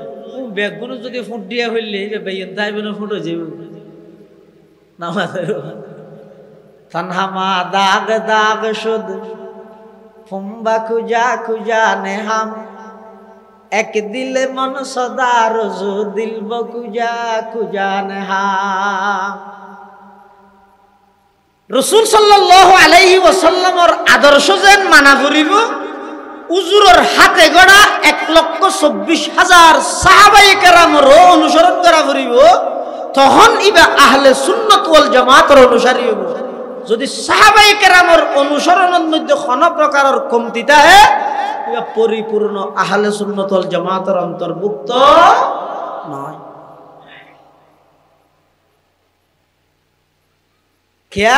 বেগুন যদি ফুট দিয়া হইলে বেয়ন তাইবে না ফুট হয়ে যাবে নামাজের তনহামা দাগ দাগ শুদ ফুম্বা খুজা খুজা নেহাম এক দিলে মন সদা রোজু দিল বকুজা খুজা নেহাম রাসূল সাল্লাল্লাহু আলাইহি ওয়াসাল্লামর আদর্শ যেন মানা করিব উজুরের হাতে গড়া 1,24,000 সাহাবায়ে কেরামর অনুসরণ করা করিব তখন ইবা আহলে সুন্নাত ওয়াল জামাতের অনুসারী হইব যদি সাহাবায়ে কেরামর অনুসরণের মধ্যে কোনো প্রকারের কমতিতা হয় ইবা পরিপূর্ণ আহলে সুন্নাত ওয়াল জামাতের অন্তর্ভুক্ত নয় কিয়া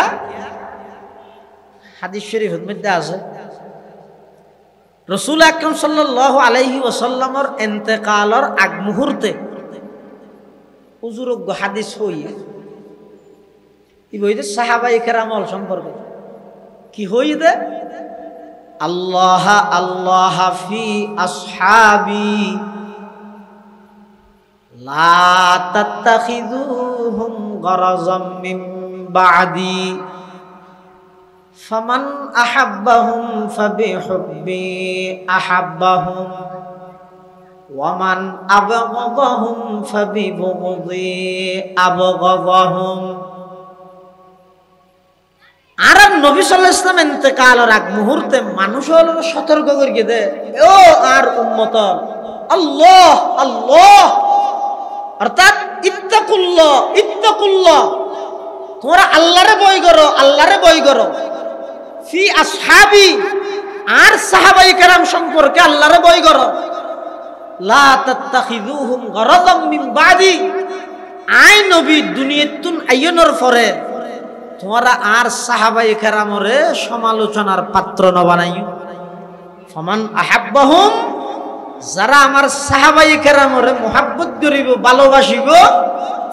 হাদিস শরীফের মধ্যে আছে রাসূল আকরাম সাল্লাল্লাহু আলাইহি ওয়াসাল্লামর ইন্তেকালের আগ মুহূর্তে হুজুর হাদিস হইয়ে ই বইতে সাহাবায়ে কেরামল সম্পর্কে কি হইতে আল্লাহ আল্লাহ ফি আসহাবি লা তাত্তাখিযুহুম গরাযাম মিন বাদি ফামান আহাব্বাহুম ফাবিহুব্বি আহাব্বাহুম ওয়ামান আবগাদাহুম ফাবিবুগদি আবগাদাহুম। আর নবী সাল্লাল্লাহু আলাইহি ওয়াসাল্লাম ইন্তেকালের আগ মুহূর্তে মানুষ হলো সতর্ক করিয়ে দে, ও আর উম্মত, আল্লাহ আল্লাহ, অর্থাৎ ইত্তাকুল্লাহ ইত্তাকুল্লাহ, তোমরা আল্লাহরে ভয় করো, আল্লাহরে ভয় করো। ফি আসহাবি, আর সাহাবাই কেরাম সম্পর্কে আল্লাহরে ভয় করো। লা তাত্তাখিযুহুম গরাদাম মিন বাদি, আই নবী দুনিয়াতুন আইয়নের পরে তোমরা আর সাহাবাই কেরামরে সমালোচনার পাত্র ন বানাইও। ফামান আহাব্বাহুম, যারা আমার সাহাবাই কেরামরে মুহাব্বত করিব, ভালোবাসিব,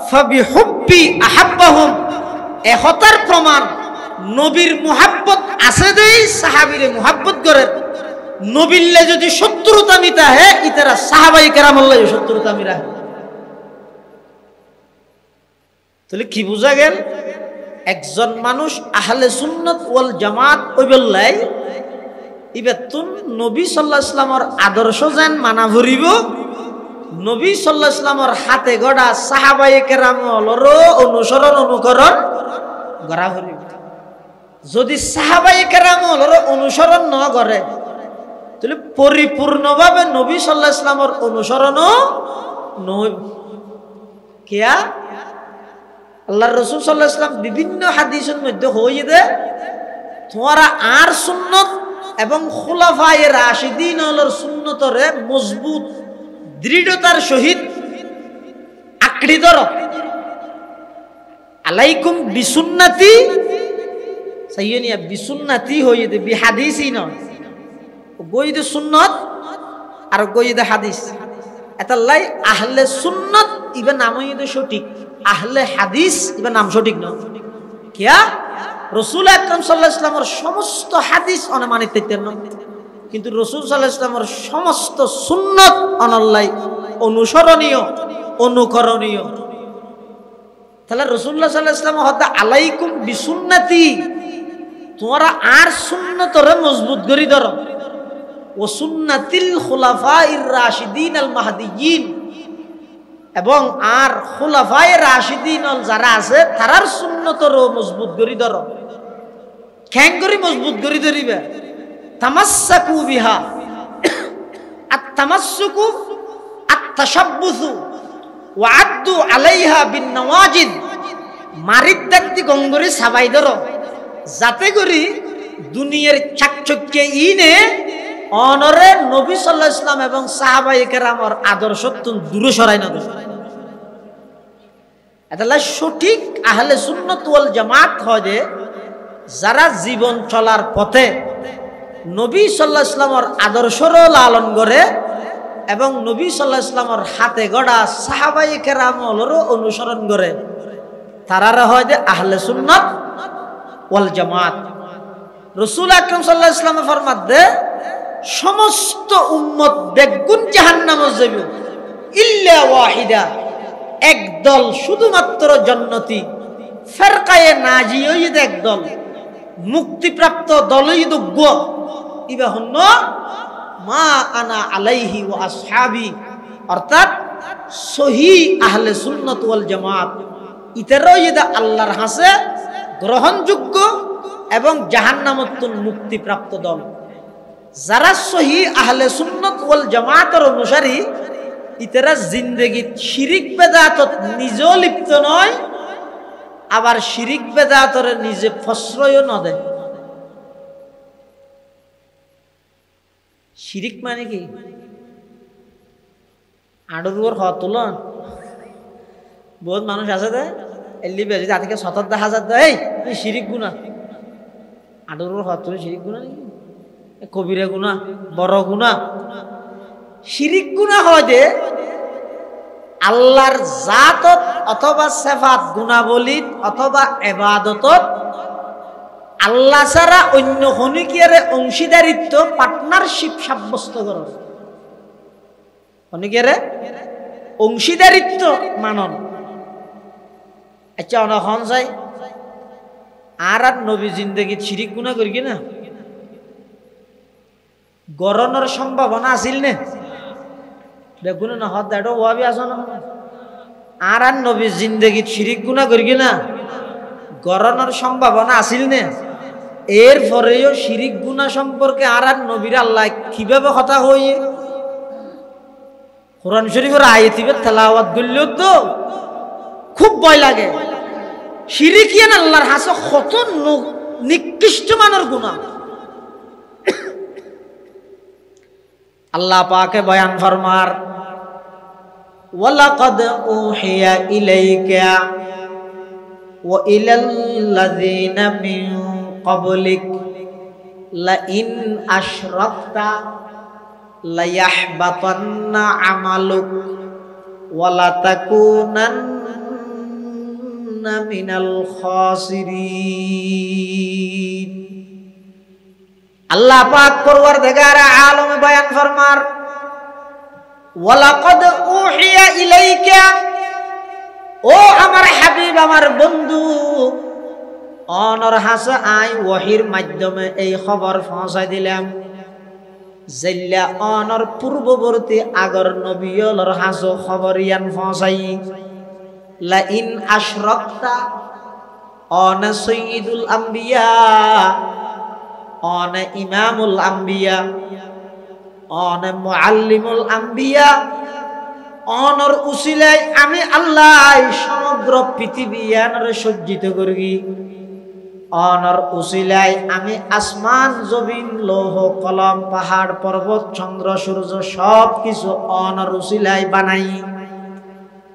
ফাবিহুব্বি আহাব্বাহুম, একতার প্রমাণ নবীর মুহাব্বত আছে দেই সাহাবীরে মুহাব্বত করে। নবীল্লে যদি শত্রুতা মিটা হে, ইতারা সাহাবাই কেরামল্লাহ শত্রুতা মিরা। তাহলে কি বুঝা গেল? একজন মানুষ আহলে সুন্নাত ওয়াল জামাত ওইবেলাই ইবেতুন নবী সাল্লাল্লাহু আলাইহি ওয়াসাল্লামের আদর্শ যেন মানা ভরিব, নবী সাল্লাল্লাহু আলাইহি ওয়াসাল্লামের হাতে গড়া সাহাবায়ে কেরামর অনুসরণ অনুকরণ করা ভরিব। যদি সাহাবায়ে কেরামর অনুসরণ ন করে, তাহলে পরিপূর্ণভাবে নবী সাল্লাল্লাহু আলাইহি ওয়াসাল্লামের অনুসরণও নয়। কিয়া আল্লাহর রাসূল সাল্লাল্লাহু আলাইহি ওয়াসাল্লাম বিভিন্ন হাদিসের মধ্যে হয়ে দে, তোমরা আর সুন্নত এবং খুলাফায়ে রাশিদিনের সুন্নতরে মজবুত দৃঢ়তার সহিত আঁকড়ে ধরো। আলাইকুম বিসুন্নতি, সাইয়্যিনিয়া বিসুন্নতি হয়ে দে, বিহাদিসি নয়। গইদে সুন্নত আর গইদে হাদিস, এতাল্লাই আহলে সুন্নত ইবে নাম হইদে সঠিক, আহলে হাদিস ইবে নাম সঠিক নয়। কিয়া রাসূল আকরাম সাল্লাল্লাহু আলাইহি ওয়াসাল্লামের সমস্ত হাদিস অনমানিত না, কিন্তু রাসূল সাল্লাল্লাহু আলাইহি ওয়াসাল্লামের সমস্ত সুন্নত অনল্লাই অনুসরণীয় অনুকরণীয়। তাহলে রাসূলুল্লাহ সাল্লাল্লাহু আলাইহি ওয়াসাল্লাম হদা আলাইকুম বিসুন্নতি, তোমরা আর সুন্নতরে মজবুত করি ধরো, ও সুন্নাতিল খুলাফাইর রাশিদিন আল মাহদিয়িন, এবং আর খুলাফায়ে রাশিদিন যারা আছে তারার সুন্নতরও মজবুত করি ধরো। কেন করি মজবুত করি ধরিবে? তামাসসাকু বিহা, আত তামাসসুকু আত তাশাব্বুসু ওয়া আদ্দু আলাইহা বিন নওয়াজিদ, মারিদ দেখতি গঙ্গরি সাবাই ধরো, যাতে করি দুনিয়ার চাকচক্যে ইনে অনরে নবী সাল্লাল্লাহু আলাইহি ওয়াসাল্লাম এবং সাহাবায়ে কেরামের আদর্শ দূরে সরাই না। এটা সঠিক আহলে সুন্নাত ওয়াল জামাত হয় যে যারা জীবন চলার পথে নবী সাল্লাল্লাহু আলাইহি ওয়াসাল্লামের আদর্শরও লালন করে এবং নবী সাল্লাল্লাহু আলাইহি ওয়াসাল্লামের হাতে গড়া সাহাবায়ে কেরামেরও অনুসরণ করে, তারারা হয় যে আহলে সুন্নাত ওয়াল জামাত। রাসূল আকরাম সাল্লাল্লাহু আলাইহি ওয়াসাল্লাম ফরমাতে সমস্ত উম্মত বেগুন জাহান্নামে যাবে ইল্লা ওয়াহিদা, একদল শুধুমাত্র জান্নাতি, ফিরকায়ে নাজিয়িদ একদল, মুক্তিপ্রাপ্ত দলই দুগ্গ, ইবা হন্ন মা আনা আলাইহি ওয়া আসহাবি, অর্থাৎ সহি আহলে সুন্নাত ওয়াল জামাত। ইতারও ইদা আল্লাহর হাসে গ্রহণযোগ্য এবং জাহান্নামত মুক্তিপ্রাপ্ত দল। যারা সহি আহলে সুন্নাত ওয়াল জামাতের অনুসারী, ইতারা জিন্দেগিত শিরিক বেদাতত নিজেও লিপ্ত নয়, আবার শিরিক বেদাতর নিজে ফসরয়ও ন দেয়। শিরিক মানে কি? আডুর হওয়া তুলন বহুত মানুষ আছে দে এলি বেজি তাদেরকে ৭০,০০০ দেয়, এই শিরিক গুণা। আডুর হওয়া তুলে শিরিক গুণা নাকি? কবিরা গুণা, বড় গুণা। শিরিক গুণা হয় যে আল্লাহর জাতত অথবা সিফাত গুণাবলীত অথবা ইবাদতত আল্লাহ ছাড়া অন্য হনিকিয়ারে অংশীদারিত্ব পার্টনারশিপ সাব্যস্ত করো, হনিকিয়ারে অংশীদারিত্ব মানন। আচ্ছা অনখন যাই আর নবী জিন্দগি শিরিক গুনাহ করি না গরনের সম্ভাবনা আছিল নে দেখুন না হদ দাঁড়ো ওয়াবি আসো না আর নবী জিন্দগি শিরিক গুনাহ করি না গরনের সম্ভাবনা আছিল নে এরপরেও শিরিক গুনাহ সম্পর্কে আর নবীর আল্লাহ কিভাবে কথা হইয়ে কোরআন শরীফের আয়াতিবে তেলাওয়াত করলেও তো খুব ভয় লাগে শিরিকিয়ান আল্লাহর হাসে কত নিকৃষ্ট মানের গুনাহ আল্লাহ পাকে বয়ান ফরমার ওয়ালাকাদ উহিয়া ইলাইকা ওয়া ইলাল্লাযিনা মিন ক্বাবলিক লা ইন আশরাকতা লা ইয়াহবাতান্না আমালুক ওয়া লা তাকুনান্না মিনাল খাসিরিন আল্লাহ পাক পরওয়ারদিগার আলমে বয়ান ফরমার ওয়ালাকাদ উহিয়া ইলাইকা ও আমার হাবিব আমার বন্ধু অনর হাসা আই ওয়াহির মাধ্যমে এই খবর পৌঁছাই দিলাম জেল্লা অনর পূর্ববর্তী আগর নবীর হাসো খবর ইয়ান পৌঁছাই লা ইন আশরাকতা আনা সাইয়্যিদুল আম্বিয়া আনা ইমামুল আম্বিয়া আনা মুআল্লিমুল আম্বিয়া অনর উসিলায় আমি আল্লাহ সমগ্র পৃথিবীয়ানরে সজ্জিত করি অনর উসিলায় আমি আসমান জমিন লৌহ কলম পাহাড় পর্বত চন্দ্র সূর্য সব কিছু অনর উসিলায় বানাই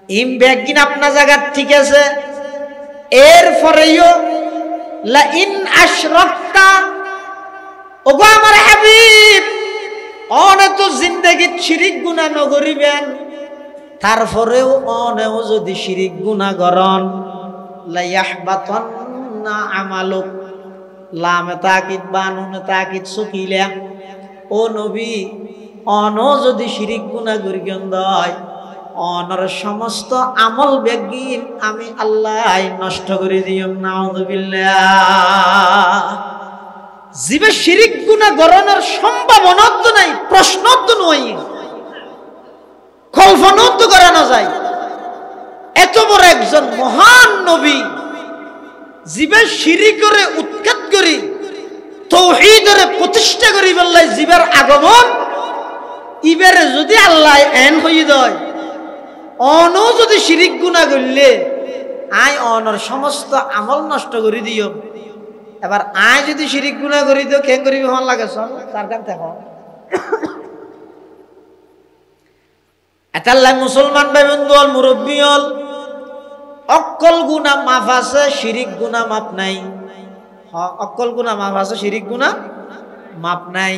ইম ব্যাগিন আপনার জায়গা ঠিক আছে এরপরেও লা ইন আশরাকতা ওগো আমার হাবিব অনে তো জিন্দেগি শিরিক গুনাহ নগরিবেন তারপরেও অনেও যদি শিরিক গুনাহ গরন লা ইয়াহবাতান্না আমালুক লামে তাকিদ বানুনে তাকিদ সুকিলা ও নবী অন যদি শিরিক গুনাহ গরিগন দয় অনর সমস্ত আমল বেগিন আমি আল্লাহ নষ্ট করে দিও নাউযুবিল্লাহ জিবে শিরিক গুনাহ গরনের সম্ভাবনা তো নাই প্রশ্ন তো নয় কল্পনা তো করা না যায় এত বড় একজন মহান নবী জিবে শিরিক করে উৎখাত করি তাওহীদের প্রতিষ্ঠা করি বললাই জিবের আগমন ইবারে যদি আল্লাহ এন হই দয় অন যদি শিরিক গুনাহ করলে আয় অনর সমস্ত আমল নষ্ট করে দিও এবার আয় যদি শিরিক গুনাহ করি দিও কেন করিবি হন লাগে সব তার কাম দেখো এতাল্লাহ মুসলমান ভাই বন্ধু হল মুরব্বী হল অক্কল গুনাহ মাফ আছে শিরিক গুনাহ মাপ নাই অক্কল গুনাহ মাফ আছে শিরিক গুনাহ মাপ নাই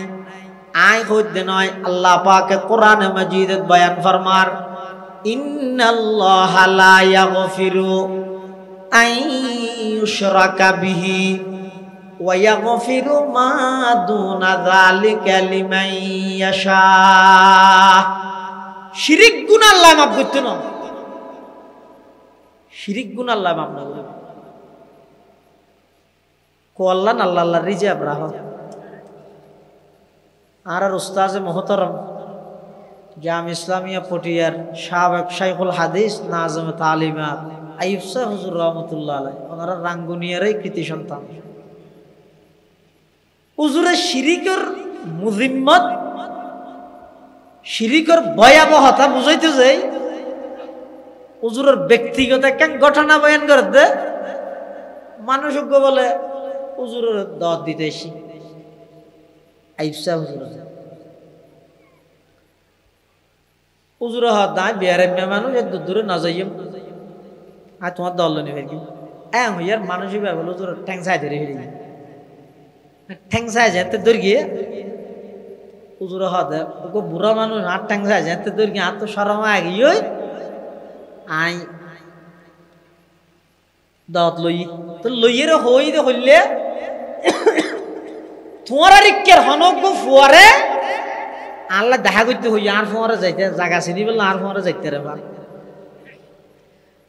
আয় হইতে নয় আল্লাহ পাকে কোরআনে মাজিদে বয়ান ফরমার ইন্নাল্লাহা লা ইয়াগফিরু আন ইউশরাকা বিহি ওয়া ইয়াগফিরু মা দুনা যালিকা লিমান ইয়াশা শিরিক গুনাহ আল্লাহ মাফ করতে না শিরিক গুনাহ আল্লাহ মাফ না করে কো আল্লাহ আল্লাহ রিজাব রাহ আর উস্তাদ মুহতারাম জাম ইসলামিয়া পটিয়ার সাবেক শাইখুল হাদিস নাজম তালিমাত আইয়ুব শাহ হুজুর রহমাতুল্লাহ আলাইহি ওনারা রাঙ্গুনিয়ারই কৃতি সন্তান হুজুরের শিরিকের মুজিম্মত শিরিকের ভয়াবহতা বুঝাইতে যাই হুজুরের ব্যক্তিগত একটা ঘটনা বয়ান করতে মানুষ বলে হুজুরের দাওয়াত দিতে এসি আইয়ুব শাহ হুজুর হুজুরে হাত দাঁড় বিহারের মেয়ে মানুষ এত দূরে না যাইম আর তোমার দল নিয়ে ফেরকি হইয়ার মানুষই ভাবলো হুজুর ঠ্যাংসাই ধরে ফেরি ঠ্যাংসাই যেতে দূর গিয়ে হুজুরে হাত ওকে বুড়া মানুষ হাত ঠ্যাংসাই যেতে দূর গিয়ে হাত তো সরমা গিয়ে আই দাওয়াত লই তো লইয়ের হই দে হইলে তোমার আর ইকের হনক ফুয়ারে আল্লাহ দেখা করতে হই আর ফোঁয়ারে যাইতে জায়গা চিনি বলে আর ফোঁয়ারে যাইতে রে ভাল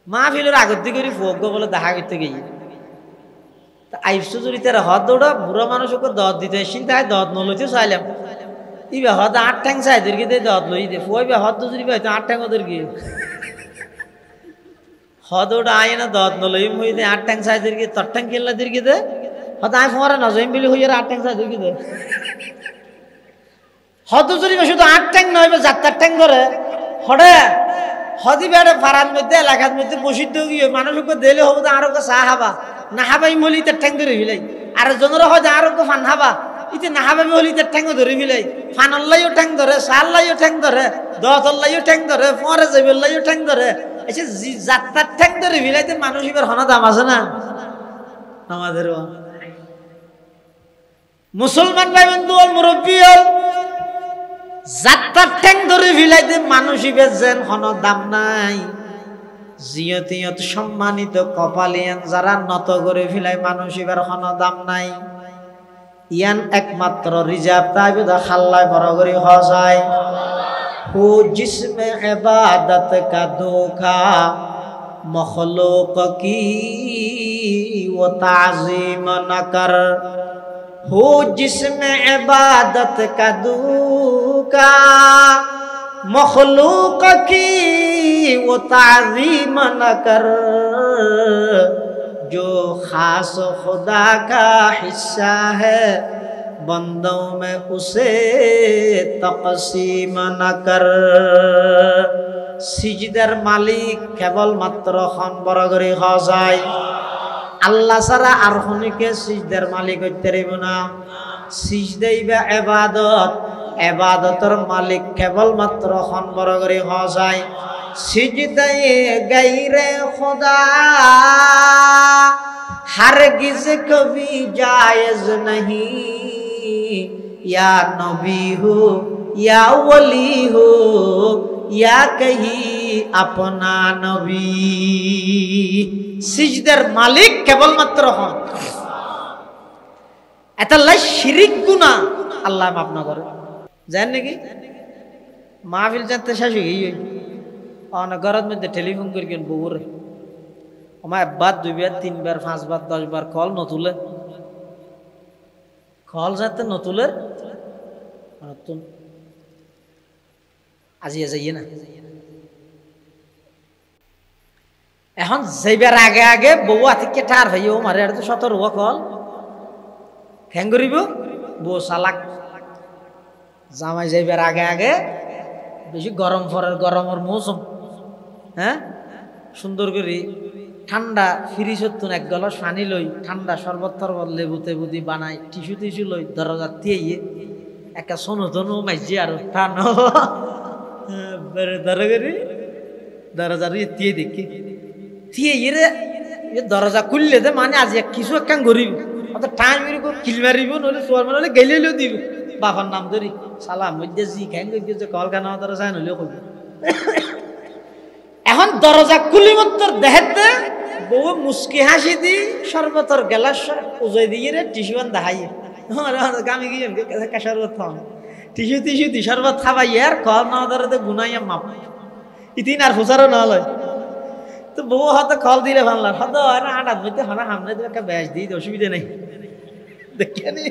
মা ফিলের আগত দিকে ফুয়ক বলে দেখা করতে গিয়ে আইসু যদি তারা হদ দৌড়া বুড়া মানুষকে দত দিতে এসেছি তাই দত নলইতে চাইলাম ইবে হদ 8 ঠ্যাং চাই দীর্ঘ দিয়ে দত লই দে ফুয়াইবে হদ যদি হয়তো 8 ঠ্যাং ওদের গিয়ে হদ ওটা আয় না দত নলই হই দে 8 ঠ্যাং চাই দীর্ঘ তোর ঠ্যাং কেলা দীর্ঘ দে হদ আয় ফোয়ারা না জইম বিলি হইয়ার 8 ঠ্যাং চাই দীর্ঘ দে হদ যদি শুধু 8 ঠ্যাং নয় বা 4 ঠ্যাং ধরে হড়ে হদি বেড়ে ফারার মধ্যে এলাকার মধ্যে বসিত গিয়ে মানুষকে দিলে হবো তো আরো চা হাবা না হাবাই মলি তার ঠ্যাং ধরে ফিলাই আর জনের হয়তো আরো ফান হাবা ইতে না হাবাই মলি তার ঠ্যাং ধরে ফিলাই ফানল্লাইও ঠ্যাং ধরে সাল্লাইও ঠ্যাং ধরে দহল্লাইও ঠ্যাং ধরে ফরে যাইবল্লাইও ঠ্যাং ধরে এসে যাত্রার ঠ্যাং ধরে ফিলাইতে মানুষ এবার হনা দাম আছে না আমাদেরও মুসলমান ভাই বন্ধু মুরব্বী যাত্রার ঠ্যাং ধরে ফিলাইতে মানুষ এবার যেন হন দাম নাই জিয়ত সম্মানিত কপালিয়ান যারা নত করে ফিলাই মানুষ এবার হন দাম নাই ইয়ান একমাত্র রিজার্ভ তাই বোধ খাল্লায় বড় করে হজায় হো জিসমে ইবাদত কা ধোখা মখলুক কি ও তাজিম না কর হো জিসমে ইবাদত কা ধোখা मखलूक की वो ताज़ीम न कर जो खास खुदा का हिस्सा है बंदों में उसे तक़सीम न कर सिजदार मालिक केवल मात्र খন বড় করে হওয়া যায় আল্লাহ ছাড়া আর হনিকে সিজদার মালিক হইতে পারিব না সিজদাই বা ইবাদত ইবাদতের মালিক কেবল মাত্র খন বড় করে হওয়া যায় সিজদায়ে গায়রে খুদা हरगिज कभी जायज नहीं या नबी हो या वली हो या कहीं अपना नबी सिजदार मालिक केवल मात्र हन एतल्ला शिरिक गुनाह আল্লাহ মাফ না করে জানেন নাকি মাহফিল জানতে শেষ হয়ে গিয়ে ঘরের মধ্যে টেলিফোন করি কেন বউরে আমার একবার 2 বার 3 বার 5 বার 10 বার কল নতুলে কল যাতে নতুলে নতুন আজিয়া যাইয়ে না এখন যাইবার আগে আগে বউ আতিকে ঠার হইও মারে আর তো 17 কল কেন করিব বউ সালাক জামাই যাইবার আগে আগে বেশি গরম ফরের গরমের মৌসুম হ্যাঁ সুন্দর করে ঠান্ডা ফ্রিজ হতুন এক গ্লাস পানি লই ঠান্ডা শরবত টরবত লেবু তেবু দি বানাই টিস্যু টিস্যু লই দরজা দিয়ে একটা সোনো ধনু মাইজি আর টান দরজা দিয়ে দেখি দিয়ে ইরে দরজা খুললে দে মানে আজ কিছু একটা গরিব অত টাইম কিল মারিব নহলে চোয়ার মানে গেলেও দিব বাবার নাম ধরি সালাম মধ্যে জি খ্যাং যে কলকানা দরজা নলেও কইব এখন দরজা খুলি মাত্র দেখতে বউ মুস্কি হাসি দি শরবতর গেলাস উজই দিয়ে রে টিস্যু দেখাই গামি গিয়ে শরবত খাওয়া টিস্যু টিস্যু দি শরবত খাবাই আর কল না ধরে গুনাইয়া মাপ ইতিন আর ফুসারও না লয় তো বউ হয়তো কল দিলে ভাবলাম হয়তো আটার মধ্যে হনা সামনে একটা ব্যাস দিই অসুবিধা নেই দেখে নি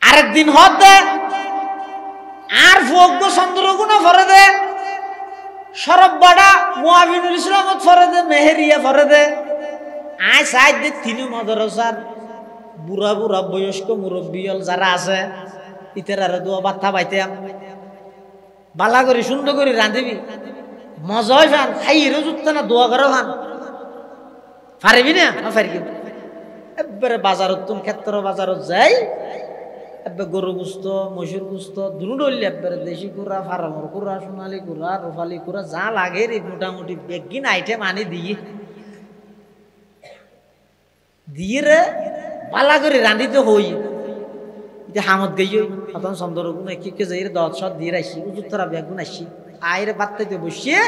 আরেকদিন হতে আর ভোগ্য চন্দ্রগুণ ফরে দে সরব বাড়া মুআবিনুল ইসলামত ফরে দে মেহেরিয়া ফরে দে আয় সাইড দে তিনু মাদ্রাসার বুড়া বুড়া বয়স্ক মুরব্বিয়ল যারা আছে ইতারা দোয়া বাত্তা পাইতাম বালা করে সুন্দর করে রাঁধিবি মজাই ফান খাইরে জুততে না দোয়া করো ফান পারবি না পারবি এবারে বাজারত তুমি ক্ষেত্র বাজারত যাই এবার গরু গুস্ত মহিষের গুস্ত দুনো ডলি একবারে দেশি কুড়া ফার্মর কুড়া সোনালি কুড়া রুফালি কুড়া যা লাগে রে মোটামুটি বেগিন আইটেম আনি দিয়ে রে পালা করে রাঁধিতে হই এটা হামত গেই হতন চন্দ্রগুণ একে যাই রে 10 শত দিয়ে আসি উজুতরা বেগুন আসি আইরে বাত্তাইতে বসিয়ে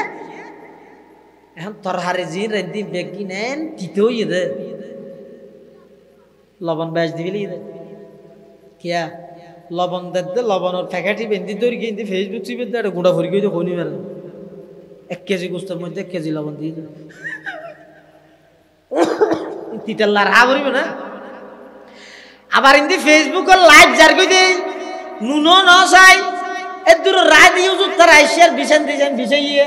এখন তরহারে জিন রাঁধি বেগিন এন তিতেও দে লবণ বেশ দিবি দে কিয়া লবণ দে লবণের প্যাকেটই বেঁধি ধরি কিন্তু ফেসবুক চিপে দে গুঁড়া ভরি গিয়ে খনি মেরে 1 কেজি গোস্তের মধ্যে 1 কেজি লবণ দিয়ে দিল তিতাল্লার হা করিব না। আবার ইন্দি ফেসবুকের লাইভ যার কই দেই নুনো ন চাই এ দূর রায় দিয়ে তার আইসিয়ার বিছান দিয়েছেন বিছাইয়ে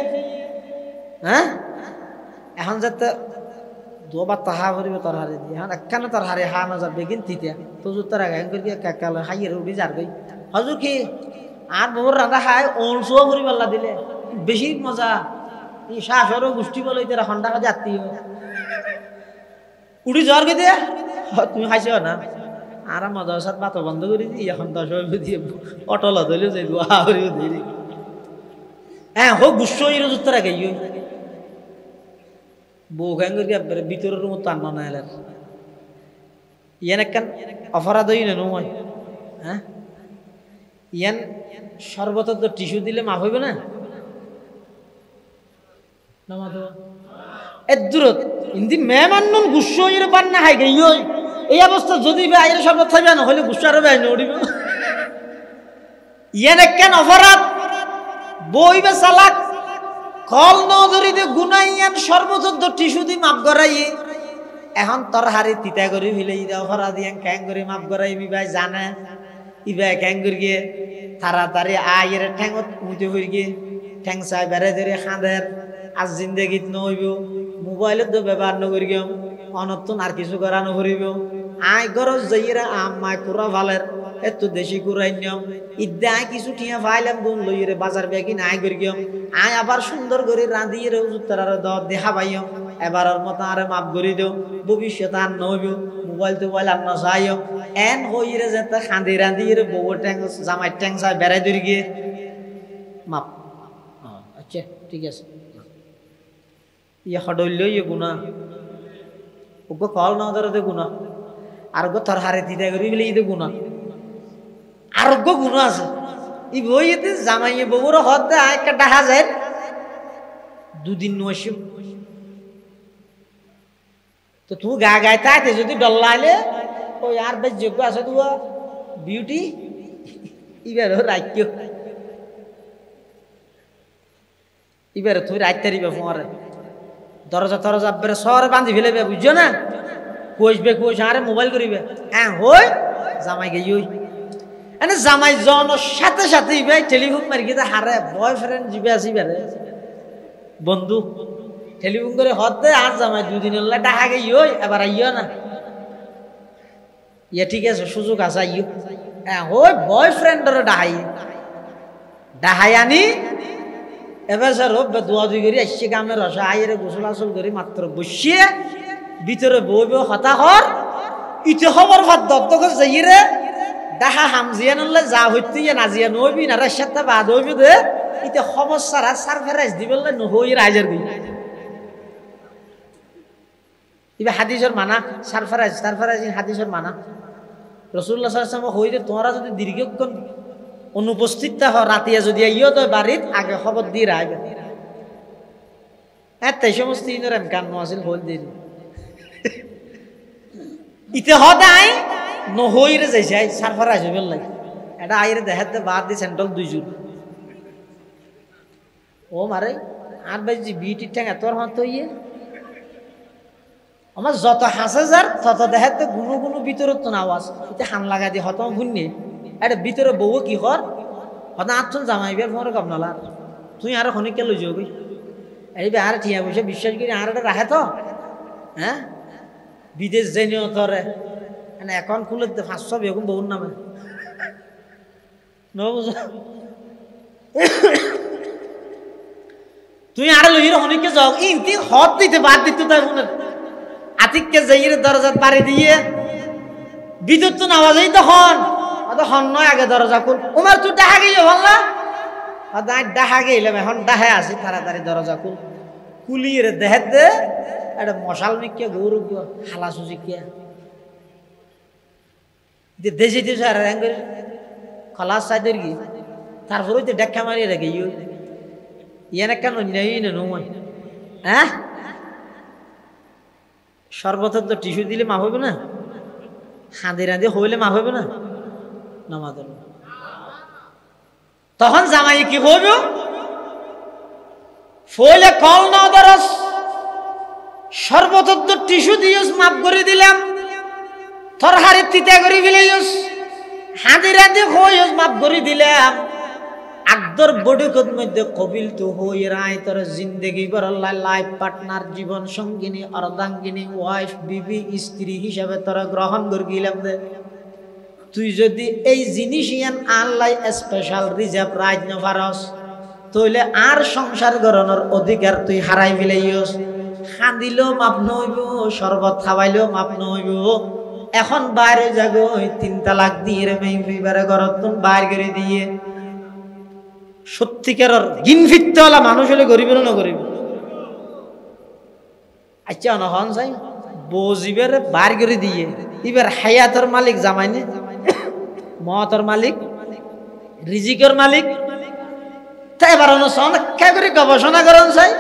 হ্যাঁ এখন যাতে দুবার তাহা করিব তোর হারে দিয়ে এখন একখানে তোর হারে হা না যাবে কিন্তু তিতা তো তার আগে করি কাকাল হাইয়ের উঠি যার গই হজুর কি আর বহু রাধা খায় অংশও করি পাল্লা দিলে বেশি মজা এই শাসরও গোষ্ঠী বলে তারা হন্ডা কাজে আত্মীয় উঠি যাওয়ার গে দিয়ে তুমি খাইছ না আর মজা সাথে বাত বন্ধ করে দিই এখন 10 দিয়ে অটল ধরলে যাই করিও দিই হ্যাঁ হোক গুস্ব ইরো জুত্তর আগে বউ খান করি ভিতরের মতো আন্ন না এলার ইয়ান একখান অপরাধ হই না নয় হ্যাঁ ইয়ান সর্বতত টিস্যু দিলে মাফ হইবে না দূরত ইন্দি মেহমান্নন গুস্ব ইরে পান না হাই গে এই অবস্থা যদি আইরে সর্বত থাকবে না হলে গুস্ব আরো বেআইন উঠিব ইয়ান একখান অপরাধ বইবে চালাক কল নজরিতে গুনাইয়ান সর্বতত টিস্যু দি মাফ করাই এখন তোর হারে তিতা করে ফেলে অপরাধ ইয়ান ক্যাং করে মাফ করাই ভাই জানে ইবা ক্যাং করি গিয়ে তাড়াতাড়ি আয়ের ঠ্যাঙত মুইতে হয়ে গিয়ে ঠ্যাং চাই বেড়ে ধরে খাঁদের আজ জিন্দগিত নহইব মোবাইলত তো ব্যবহার নকরি গেম অনতুন আর কিছু করা নকরিব আয় গরজ যাইরা আমায় কুড়া ভালের এত দেশি কুড়াই নিয়ম ইদ্যা আয় কিছু ঠিয়া ফাইলাম গুণ লইরে বাজার ব্যাগি নাই করি গেম আয় আবার সুন্দর করে রাঁধিয়ে উত্তর দেখা পাইম এবারের মতো আরে মাফ করি দেও ভবিষ্যৎ আর নহইব মোবাইল টোবাইল আর নচাইও এন হইরে যেতে খাঁদি রাঁধিয়ে বউ ট্যাং জামাই ট্যাং চাই বেড়াই ধরি গিয়ে মাপ আচ্ছা ঠিক আছে ইয়ে হডল ইয়ে গুণা ওকে কল না ধরে গুণা আর গো তোর হারে দিদা করি বলে ইদে গুণা আরোগ্য গুণ আছে ই বইতে জামাইয়ে বউর হদ দেয় একটা দেখা যায় 2 দিন নয়সি তো তুই গা গায়ে থাকে যদি ডল্লাইলে ওই আর বেশ যোগ্য আছে তু বিউটি এবার রাখি এবার তুই রাখতে দিবে ফোয়ারে দরজা তরজা বেড়ে শহরে বান্ধি ফেলেবে বুঝছো না কইসবে কইস আরে মোবাইল করিবে হ্যাঁ হই জামাই গেই ওই এনে জামাই জনের সাথে সাথে ভাই টেলিফোন মারি গিয়ে হারে বয়ফ্রেন্ড জিবে আসি বেড়ে বন্ধু টেলিফোন করে হদ দে আর জামাই 2 দিন হলে ডাহা গেই ওই এবার আইও না ইয়ে ঠিক আছে সুযোগ আছে আইও হ্যাঁ ওই বয়ফ্রেন্ডরে ডাহাই আনি এবার স্যার দোয়া দুই করি আসছে গামের রসা আইরে গোসল আসল করি মাত্র বসিয়ে ভিতরে বইবে হতাহর ইতে খবর ভাত দত্তক যাইরে দেখা হামজিয়া নলে যা হইতে নাজিয়া নইবি না রাশাতে বাদ হইবি দে ইতে সমস্যা সারফারাইজ দিবেলে নহই রাইজার দি ইবে হাদিসের মানা সারফারাইজ হাদিসের মানা রাসূলুল্লাহ সাল্লাল্লাহু আলাইহি ওয়াসাল্লাম হইতে তোমরা যদি দীর্ঘক্ষণ অনুপস্থিত থাকো রাতিয়া যদি আইও তো বাড়িত আগে খবর দিয়ে রাখবে এত সমস্ত ইনর এমকান নছিল হল দিন ইতে হদাই নহইরে যাইছে সারফারাইজ হইবেল লাই এটা আইরে দেখাতে বাদ দি সেন্ট্রাল 2 জুন ও মারে আর বাজি বিটি ঠ্যাং তোর হাত হইয়ে আমার যত হাজার তত দেখাতে গুনো গুনো ভিতরত তো আওয়াজ ইতে হান লাগা দি হত গুন্নি এটা ভিতরে বউ কি কর হতা আটজন জামাইবার ফোন কাপনালা তুই আর খনিকে লই যাবি এই আর ঠিয়া বসে বিশ্বাস করি আর এটা রাখে তো হ্যাঁ বিদেশ যাইনিও তোরে মানে অ্যাকাউন্ট খুলে 500 বেগুন বউর নামে নবুঝ তুই আর লইর খনিকে যাও ইনতি হদ দিতে বাদ দিতে তাই মনে আতিককে যাইর দরজা পারে দিয়ে বিদ্যুৎ তো আওয়াজই তখন অত হন নয় আগে দরজা খুল উমার তুই ডাহা গেইও ভাল্লা ডাহা গেইলাম এখন ডাহে আসি তাড়াতাড়ি দরজা খুল কুলিয়ে দেহে দে একটা মশাল মিকিয়া গৌরব হালা সুজি কিয়া দেশে দেশে আর খলাস চাইদের কি তারপরে তো দেখা মারিয়ে রেখে ইয়ান একটা অন্যায় না নয় হ্যাঁ সর্বথর তো টিস্যু দিলে মাফ হবে না হাঁদি রাঁধি হইলে মাফ হবে না নামাজ তখন জামাই কি হইব ফলে কল না দরস সর্বতত্ত্ব টিস্যু দিয়স মাপ করে দিলাম তোর হারে তিতা করে ফেলাইস হাদিরা দিয়ে হইস মাপ করে দিলাম আকদর বডুকত মধ্যে কবিল তো হই রায় তোর জিন্দেগি বড় লাইফ পার্টনার জীবন সঙ্গিনী অর্ধাঙ্গিনী ওয়াইফ বিবি স্ত্রী হিসাবে তোরা গ্রহণ করে গেলাম দে তুই যদি এই জিনিস ইয়ান আল্লাহ স্পেশাল রিজার্ভ রাইজ না পারস তাহলে আর সংসার গড়ানোর অধিকার তুই হারাই ফেলাইস খান্দিলেও মাপ নইব শরবত খাওয়াইলেও মাপ নইব এখন বাইরে যাগো 3 তালাক দিয়ে রে মেইবারে ঘরত তুন বাইর করে দিয়ে সত্যিকারের গিনফিত্তওয়ালা মানুষ হলে গরিব না গরিব আচ্ছা না হন চাই বজিবের বাইর করে দিয়ে এবার হায়াতর মালিক জামাইনে মতর মালিক রিজিকের মালিক তাই এবার অনেক্ষা করে গবেষণা করেন চাই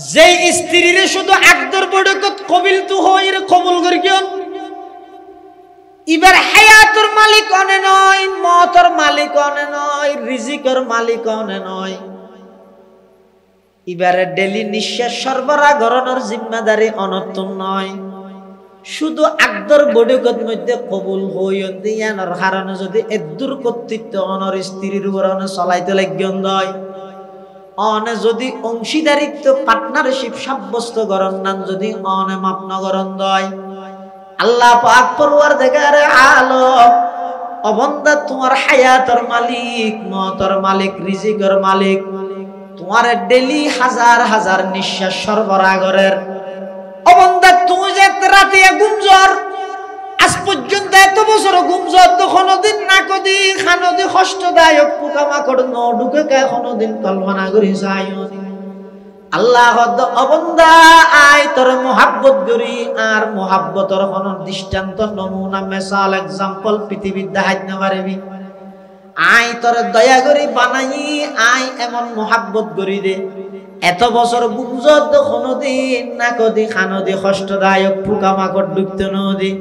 যে স্ত্রীরে শুধু আকদর বড়কত কবিল তু হই রে কবুল করি কেন এবার হায়াতর মালিক অনে নয় মতর মালিক অনে নয় রিজিকের মালিক অনে নয় এবারে ডেলি নিঃশ্বাস সরবরাহ করানোর জিম্মাদারি অনতুন নয় শুধু আকদর বড়কত মধ্যে কবুল হই দিয়ানোর হারানো যদি এদুর কর্তৃত্ব অনর স্ত্রীর উপর অনে চলাইতে লাগন দয় অনে যদি অংশীদারিত্ব পার্টনারশিপ সাব্যস্ত করন নান যদি অনে মাপ নগরন দয় আল্লাহ পাক পরওয়ারদিগার আলম অবন্দা তোমার হায়াতর মালিক মতর মালিক রিজিকের মালিক তোমার ডেলি হাজার হাজার নিঃশ্বাস সরবরাহ করের অবন্দা তুমি যে রাতে ঘুমজর আজ পর্যন্ত এত বছর ঘুমজর তো কোনদিন না কদি খানদি কষ্টদায়ক পোকামাকড় ন ঢুকে কে কোনদিন কল্পনা করি যায় আল্লাহ অবন্দা আয় তোর মোহাব্বত করি আর মোহাব্বতর কোন দৃষ্টান্ত নমুনা মেসাল এক্সাম্পল পৃথিবীর দেখাইতে না পারবি আয় তোর দয়া করি বানাই আয় এমন মোহাব্বত করি দে এত বছর গুমজত কোনদিন না কদি খানদি কষ্টদায়ক পোকামাকড় ঢুকতে নদী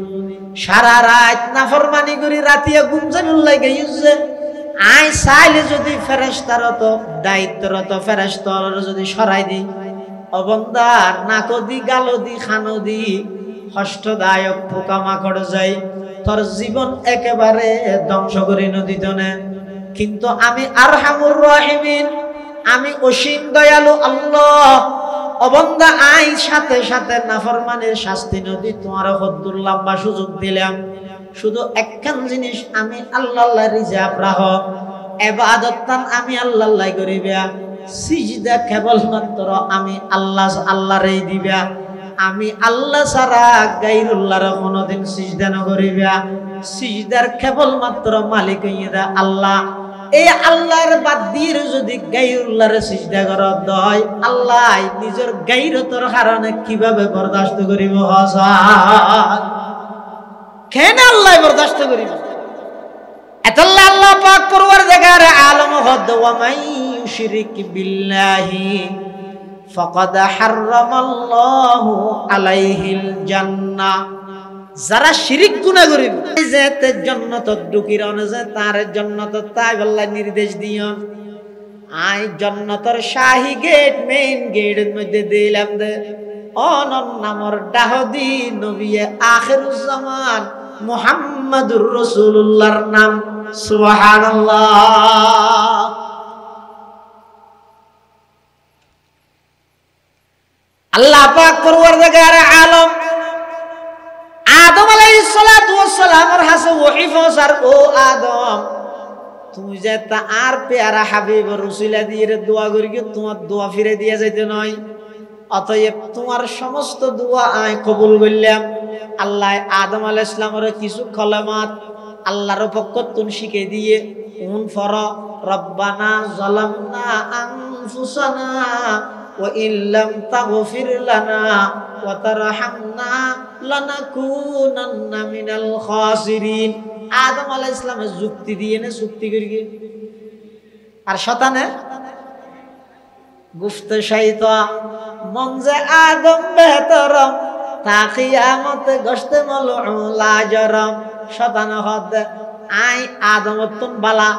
সারা রাত নাফরমানি করি রাতিয়া গুমজানুল লাগে ইউজে আই চাইলে যদি ফেরেশতারত দায়িত্বরত ফেরেশতার যদি সরাই দি অবন্দা নাকদি গালদি খানদি কষ্টদায়ক পোকামাকড় যাই তোর জীবন একেবারে ধ্বংস করে নদী তনে কিন্তু আমি আরহামুর রাহিমিন আমি অসীম দয়ালু আল্লাহ অবন্দা আই সাথে সাথে নাফরমানের শাস্তি নদী তোমার হদ্দুর লম্বা সুযোগ দিলাম শুধু একখান জিনিস আমি আল্লাহ রিজার্ভ রাখ ইবাদত আমি আল্লাহ করিবা সিজদা কেবলমাত্র আমি আল্লাহরই দিবা আমি আল্লাহ ছাড়া গায়রুল্লাহর কোনদিন সিজদা না করিবা সিজদার কেবলমাত্র মালিক হইয়া আল্লাহ এই আল্লাহর বাদ দিয়ে যদি গায়রুল্লাহর সিজদা করত হয় আল্লাহ নিজের গায়রতর কারণে কিভাবে বরদাস্ত করিব হাসান কেন আল্লাহ বরদাস্ত করিব এতল্লা আল্লাহ পাক পরওয়ারদিগার আলম হদ ওয়া মান ইউশরিক বিল্লাহি ফাকাদ হারামাল্লাহু আলাইহিল জান্নাহ যারা শিরিক গুনাহ করিব যেতে জান্নাত ঢুকির অনজে তার জান্নাত তাই আল্লাহ নির্দেশ দিও আই জান্নাতের শাহী গেট মেইন গেটের মধ্যে দিলাম দে অনন নামর ডাহদি নবী আখিরুজ জামান মুহাম্মাদুর রাসূলুল্লাহর নাম সুবহানাল্লাহ আল্লাহ পাক পরওয়ারদিগার আলম আদম আলাইহিস সালাতু ওয়াস সালামের হাসে ওহী পৌঁছার ও আদম তুমি যে তার পেয়ারা হাবিব রাসূলা দিয়ে দোয়া করি তোমার দোয়া ফিরে দিয়ে যাইতে নয় অতএব তোমার সমস্ত দোয়া আয় কবুল করলাম আল্লাহ আদম আলাইহিস সালামের কিছু কলমাত আল্লাহর পক্ষ থেকে শিখে দিয়ে উন ফর রব্বানা যালামনা আনফুসানা ওয়া ইল্লাম তাগফির লানা ওয়া তারহামনা লানাকুনান্না মিনাল খাসিরিন আদম আলাইহিস সালামের যুক্তি দিয়ে না চুক্তি করি আর শয়তানে গুফতে শয়তান মন যে আদম বেহতরম তা কিয়ামত গশতে মালউলা জরম শয়তান হদ আই আদম তুন বালা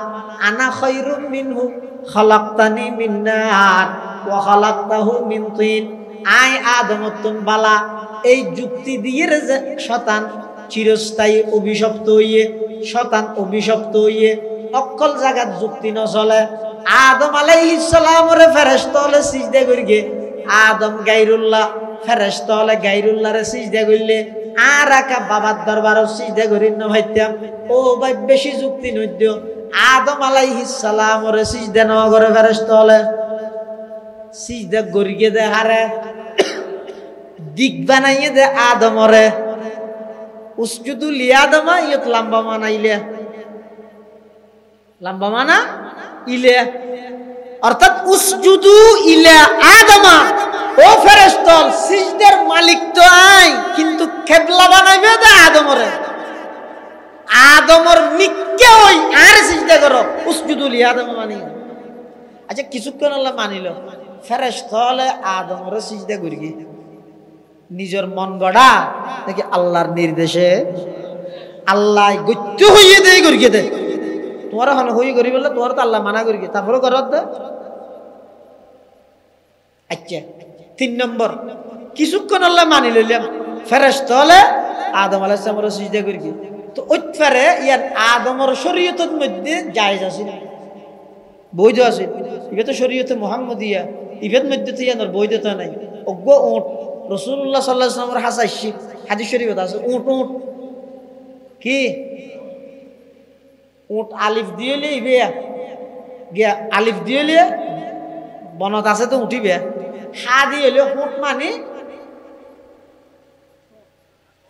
আনা খায়রুম মিনহু খলাকতানি মিন নার ওয়া খালাকতাহু মিন তিন, আই আদমতুন বালা। এই যুক্তি দিয়ে যে শতান চিরস্থায়ী অভিশপ্ত হইয়ে, শতান অভিশপ্ত হইয়ে অকল জায়গাত যুক্তি ন চলে। আদম আলাইহিস সালামরে ফেরেশতা হলে সিজদা করিগে, আদম গায়রুল্লাহ, ফেরেশতা হলে গায়রুল্লাহরে সিজদা করিলে আর একা বাবার দরবারও সিজদা করি না ভাইতাম। ও ভাই বেশি যুক্তি নদ্য, আদম আলাইহিস সালামরে সিজদা ন করে ফেরেশতা হলে সিজদা করিগে দে হারে দিক বানাইয়ে দে আদমরে। উসজুদু লিআদমা ইয়ত লম্বা মানাইলে, লম্বা মানা ইলে, অর্থাৎ উসজুদু ইলা আদমা। ও ফেরেশতা সিজদার মালিক তো আই, কিন্তু কিবলা বানাইবে দে আদমরে। আদমর নিকে ওই আর সিজদা করো, উসজুদু লিআদমা মানি। আচ্ছা কিছুক্ষণ আল্লাহ মানিল, ফেরেশতা হলে আদমরে সিজদা করিগে নিজের মন গড়া নাকি আল্লাহর নির্দেশে? আল্লাহ গত্য হইয়ে দেয় করিয়ে দে, তোমার হন হই করি বললে তোমার তো আল্লাহ মানা করি, তারপরে করার দে। আচ্ছা 3 নম্বর, কিছুক্ষণ আল্লাহ মানি লইলাম, ফেরেশতা হলে আদম আলাইহিস সালামের সিজদা করি। তো ওইফারে ইয়ার আদমর শরীয়তের মধ্যে জায়েজ আছে, বৈধ আছে। ইবে তো শরীয়তে মুহাম্মদিয়া, ইবের মধ্যে তো ইয়ার বৈধতা নাই। অজ্ঞ ওট রাসূলুল্লাহ সাল্লাল্লাহু আলাইহি ওয়াসাল্লামের হাসাইছি হাদিস শরীফত আছে, উট উট কি উট আলিফ দিয়েলে ইবে গিয়া আলিফ দিয়েলে বনত আছে তো উঠিবে, হা দিয়েলে উট মানে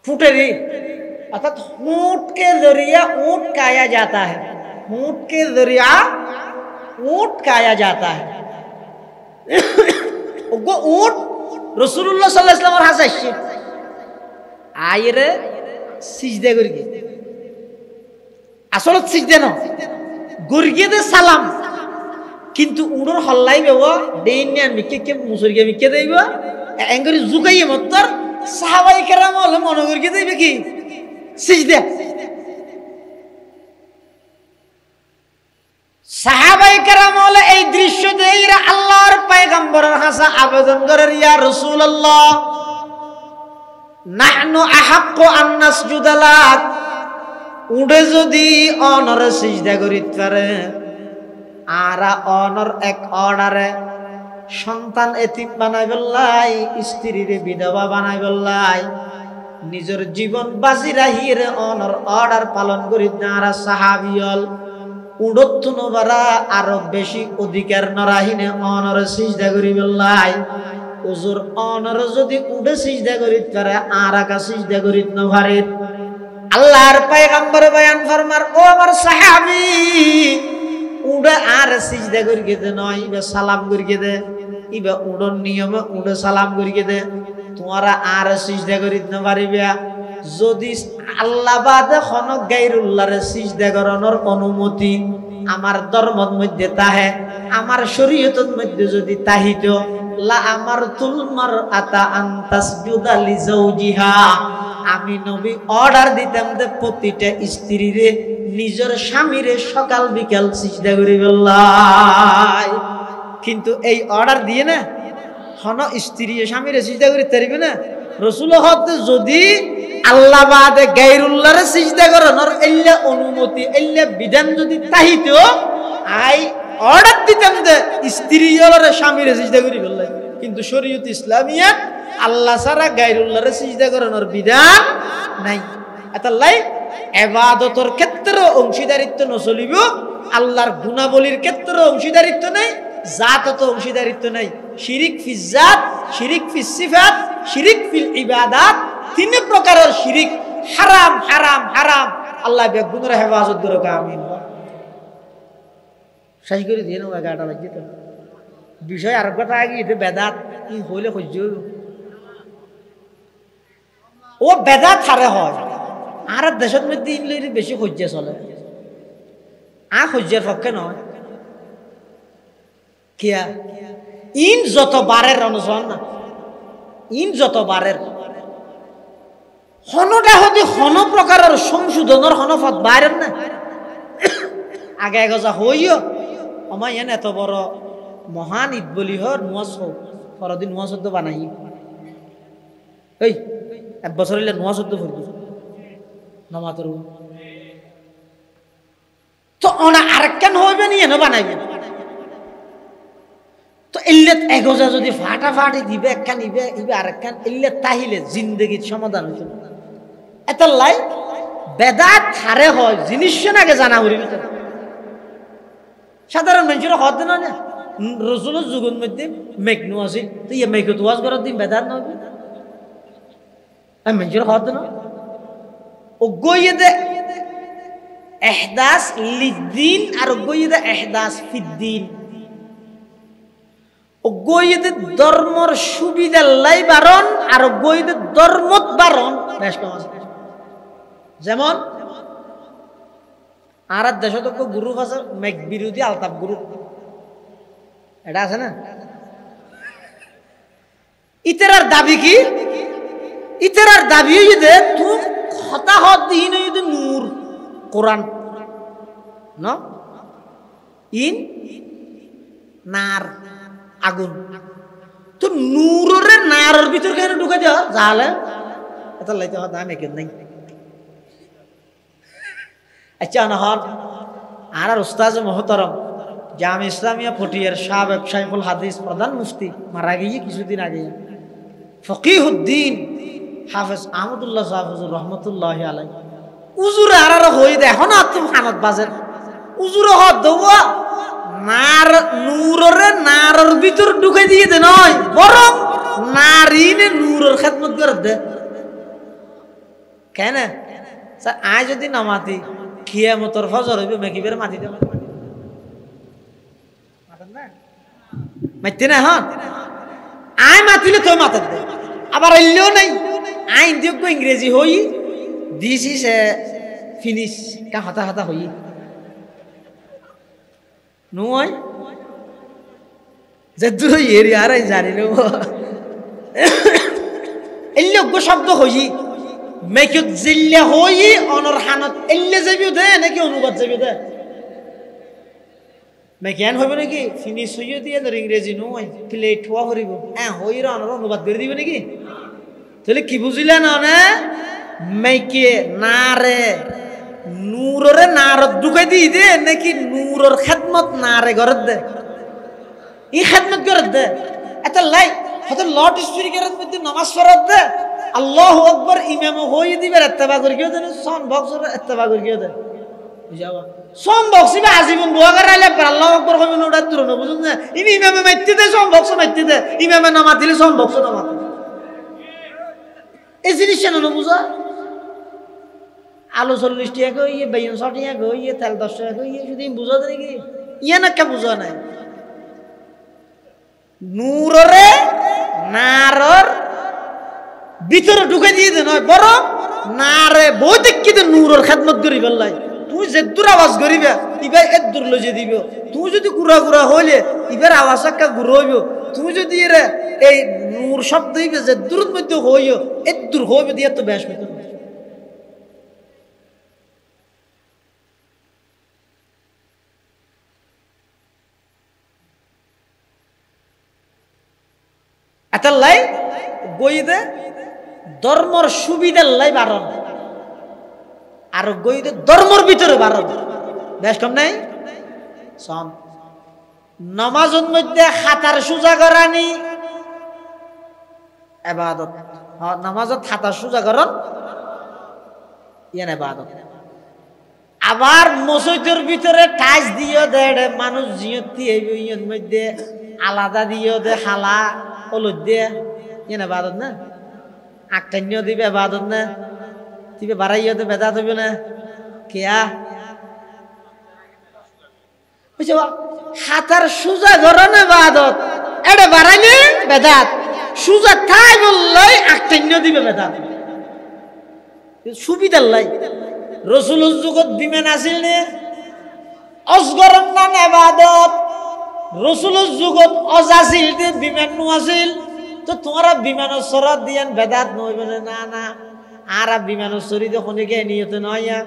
ফুটেরি, अर्थात ऊंट के जरिया ऊंट खाया जाता है, ऊंट के जरिया ऊंट खाया जाता है। वो ऊंट रसूलुल्लाह सल्लल्लाहु अलैहि वसल्लम हासाइছে আইরে সিজদা করিগে, আসলে সিজদা ন গরিগে দে সালাম, কিন্তু উড়র হল্লাই বেব দেইনা মিকে কে মুসুরগে মিকে দেইবা এঙ্গরি জুগাইয়ে মত্তর সাহাবায়ে কেরাম হলে মনে করিগে দেইবে কি সিজদা। সাহাবায়ে কেরাম হলে এই দৃশ্য দেইরা আল্লাহর পয়গম্বরের হাসা আবেদন করেন, ইয়া রাসূলুল্লাহ নাহনু আহাক্কু আন নাসজুদা লাক, উড়ে যদি অনর সিজদা করিতে পারে, আরা অনর এক অর্ডারে সন্তান এতিম বানাই বললাই, স্ত্রীরে বিধবা বানাই বললাই, নিজের জীবন বাজি রাহিরে অনর অর্ডার পালন করি না। সাহাবিয়ল উড়ত নবারা আরো বেশি অধিকার নরাহিনে অনর সিজদা করি বললাই, হুজুর অনর যদি উড়ে সিজদা করি করে আর একা সিজদা করি না পারে। আল্লাহর পয়গম্বর বয়ান ফরমার, ও আমার সাহাবী উড়ে আর সিজদা করি দে নয়, ইবে সালাম করি দে, ইবে উড়ন নিয়মে উড়ে সালাম করি দে, তোমারা আর সিজদা করি না পারিবে। যদি আল্লাহ বাদে খন গায়রুল্লাহরে সিজদা করানোর অনুমতি আমার ধর্মের মধ্যে তাহে, আমার শরীয়তের মধ্যে যদি তাহিত, লা আমারতুল মারআতা আন তাসজুদা লিজাওজিহা, আমি নবী অর্ডার দিতাম যে প্রতিটা স্ত্রীরে নিজের স্বামীরে সকাল বিকাল সিজদা করি বললাই। কিন্তু এই অর্ডার দিয়ে না হন স্ত্রী স্বামীরে সিজদা করি তারিবে না। রাসূল হতে যদি আল্লাহ বাদে গায়রুল্লাহরে সিজদা করানোর এল্লা অনুমতি এল্লা বিধান যদি তাহিত, আই অর্ডার দিতাম যে স্ত্রী হলরে স্বামীরে সিজদা করি বললাই। কিন্তু শরীয়ত ইসলামিয়া আল্লাহ ছাড়া গায়রুল্লাহরে সিজদা করানোর বিধান নাই। এতাল্লাই ইবাদতের ক্ষেত্রে অংশীদারিত্ব নচলিব, আল্লাহর গুণাবলীর ক্ষেত্রে অংশীদারিত্ব নাই, জাতত অংশীদারিত্ব নাই। শিরিক ফিজ জাত, শিরিক ফিজ সিফাত, শিরিক ফিল ইবাদাত, 3 প্রকারের শিরিক হারাম হারাম হারাম। আল্লাহ বেগুনের হেফাজত করুক, আমিন। শেষ করে দিয়ে নেব, 11টা বাজে তো। বিষয় আর কথা আগে এটা বেদাত কি হইলে সহ্য ও বেদাত হারে হয়। আর দেশের মধ্যে ইংলিশ বেশি সহ্য চলে, সহ্যের পক্ষে নয়। কিয়া ইন যত বারের অনুসরণ না, ইন যত বারের হনটা হতে হন প্রকারের সংশোধনের হনফত বাইরের না। আগে যা হইও আমার এত বড় মহান ঈদ বলি হর নুয়াজ হোক পরদিন নুয়াজ শব্দ বানাই এই এক বছর হইলে নুয়াজ শব্দ ফুরবি নমাতর তো ওনা আরেকখান হইবে নিয়ে না বানাইবে তো ইল্লেত এগোজা যদি ফাটাফাটি দিবে একখান ইবে ইবে আরেকখান ইল্লেত তাহিলে জিন্দগির সমাধান হইতো না এত লাই বেদাত হারে হয় জিনিস আগে জানা হইবে সাধারণ মানুষের হদ না না রসুলের যুগের মধ্যে মেঘনু আছে তো ইয়ে মেঘ তো ওয়াজ করার দিন বেদাত না হইবে মানুষের হদ না ও গইয়ে দে এহদাস লিদ্দিন আর গইয়ে দে এহদাস ফিদ্দিন ও গইয়ে দে ধর্মর সুবিধা লাই বারণ আর গইয়ে দে ধর্মত বারণ বেশ কম আছে যেমন আর দেশত গ্রুপ আছে মেঘ বিরোধী আলতাপ গ্রুপ এটা আছে না ইতেরার দাবি কি ইতেরার দাবি যে তুই হতাহত দিন নূর কোরআন ন ইন নার আগুন তো নূরের নারের ভিতর কেন ঢুকে দেওয়া যাহলে এটা লাইতে হয় দাম একের নাই আচ্ছা নহন আর উস্তাজ মোহতরম জামে ইসলামিয়া ফটিয়ার সাবেক শাইখুল হাদিস প্রধান মুফতি মারা গিয়ে কিছুদিন আগে ফকিহুদ্দিন হাফেজ আহমদুল্লাহ সাহেব রহমতুল্লাহ আলাই উজুরে আর হই দে এখন আর তুমি খানত বাজের উজুরে হদ দেওয়া নার নূরের নারের ভিতর ঢুকে দিয়ে দে নয় বরং নারীনে নূরের খেদমত করে দে কেন স্যার আয় যদি নামাতি খিয়ামতর ফজর হইবে মেকিবের মাটি দেবে মাইতে না হন আয় মাতিলে তো মাতার দে আবার এলেও নাই আইন যোগ্য ইংরেজি হই দিস ইস ফিনিশ কা হতা হতা হই নয় যে দূর এরি আর জানিল এল্যোগ্য শব্দ হই মেকুত জিল্লে হই অনর হানত এল্লে যাবিও দে নাকি অনুবাদ যাবিও দে মেকেন হইব নাকি ফিনিশ হইও দিয়ে ধর ইংরেজি নয় প্লেট হওয়া হরিব হ্যাঁ হই অনর অনুবাদ করে দিব নাকি তাহলে কি বুঝিলেন না মেকে নারে নূরের নারত ঢুকাই দিয়ে দে নাকি নূরের খেদমত নারে গরত দে ই খেদমত গরত দে এটা লাই হয়তো লট স্পিকারের মধ্যে নামাজ পড়ত দে আল্লাহু আকবার ইমাম হই দিবে ইত্তেবা করে কেউ দেন সন বক্সর ইত্তেবা করে কেউ দেন বুঝাবা সন বক্সিবে আজীবন দোয়া করে আইলে আল্লাহু আকবার কইবে ওটা দূর না বুঝুন না ইনি ইমামে মাইতে দে সন বক্স মাইতে দে ইমামে না মাতিলে সন বক্স না মাতে এই জিনিস না বুঝা আলু 40 টাকা কই ইয়ে বেগুন 60 টাকা কই ইয়ে তেল 10 টাকা কই ইয়ে যদি বুঝা দেন কি ইয়ে না কে বুঝা নাই নূরের নারর ভিতরে ঢুকে দিয়ে দে নয় বরং নারে বৈদিক কিন্তু নূরের খেদমত করি বললাই তুই যে দূর আওয়াজ করিবে ইবার এত দূর লজে দিব তুই যদি গুড়া গুড়া হইলে ইবার আওয়াজ একটা গুড় হইব তুই যদি রে এই নূর শব্দ হইবে যে দূরের মধ্যে হইও এত দূর হইবে দিয়ে তো বেশ হইতো এতাল্লাই গই দে ধর্মর সুবিধার লাই বারণ আর গই দে ধর্মর ভিতরে বারণ বেশ কম নাই সন নামাজের মধ্যে হাতার সোজা করানি ইবাদত নামাজত হাতার সোজা করন ইয়ান ইবাদত আবার মসজিদের ভিতরে টাইস দিও দে মানুষ জিয়তি হইবে ইয়ার মধ্যে আলাদা দিও দে হালা হলুদ দে ইয়ান ইবাদত না আকান্য দিবে ইবাদত না দিবে বাড়াইও দে বেদাত হইবে না কিয়া বুঝছো হাতার সোজা করন ইবাদত এটা বাড়াইলে বেদাত সুজা থাই বললাই আকান্য দিবে বেদাত সুবিধার লাই রসুলের যুগত বিমান আসিল নে অজগরন নাম ইবাদত রসুলের যুগত অজ আসিল তে বিমান নু আসিল তো তোমরা বিমানের সরাত দিয়ান বেদাত নইবে না না আর বিমানের সরি যখন গে নিয়তে নয়া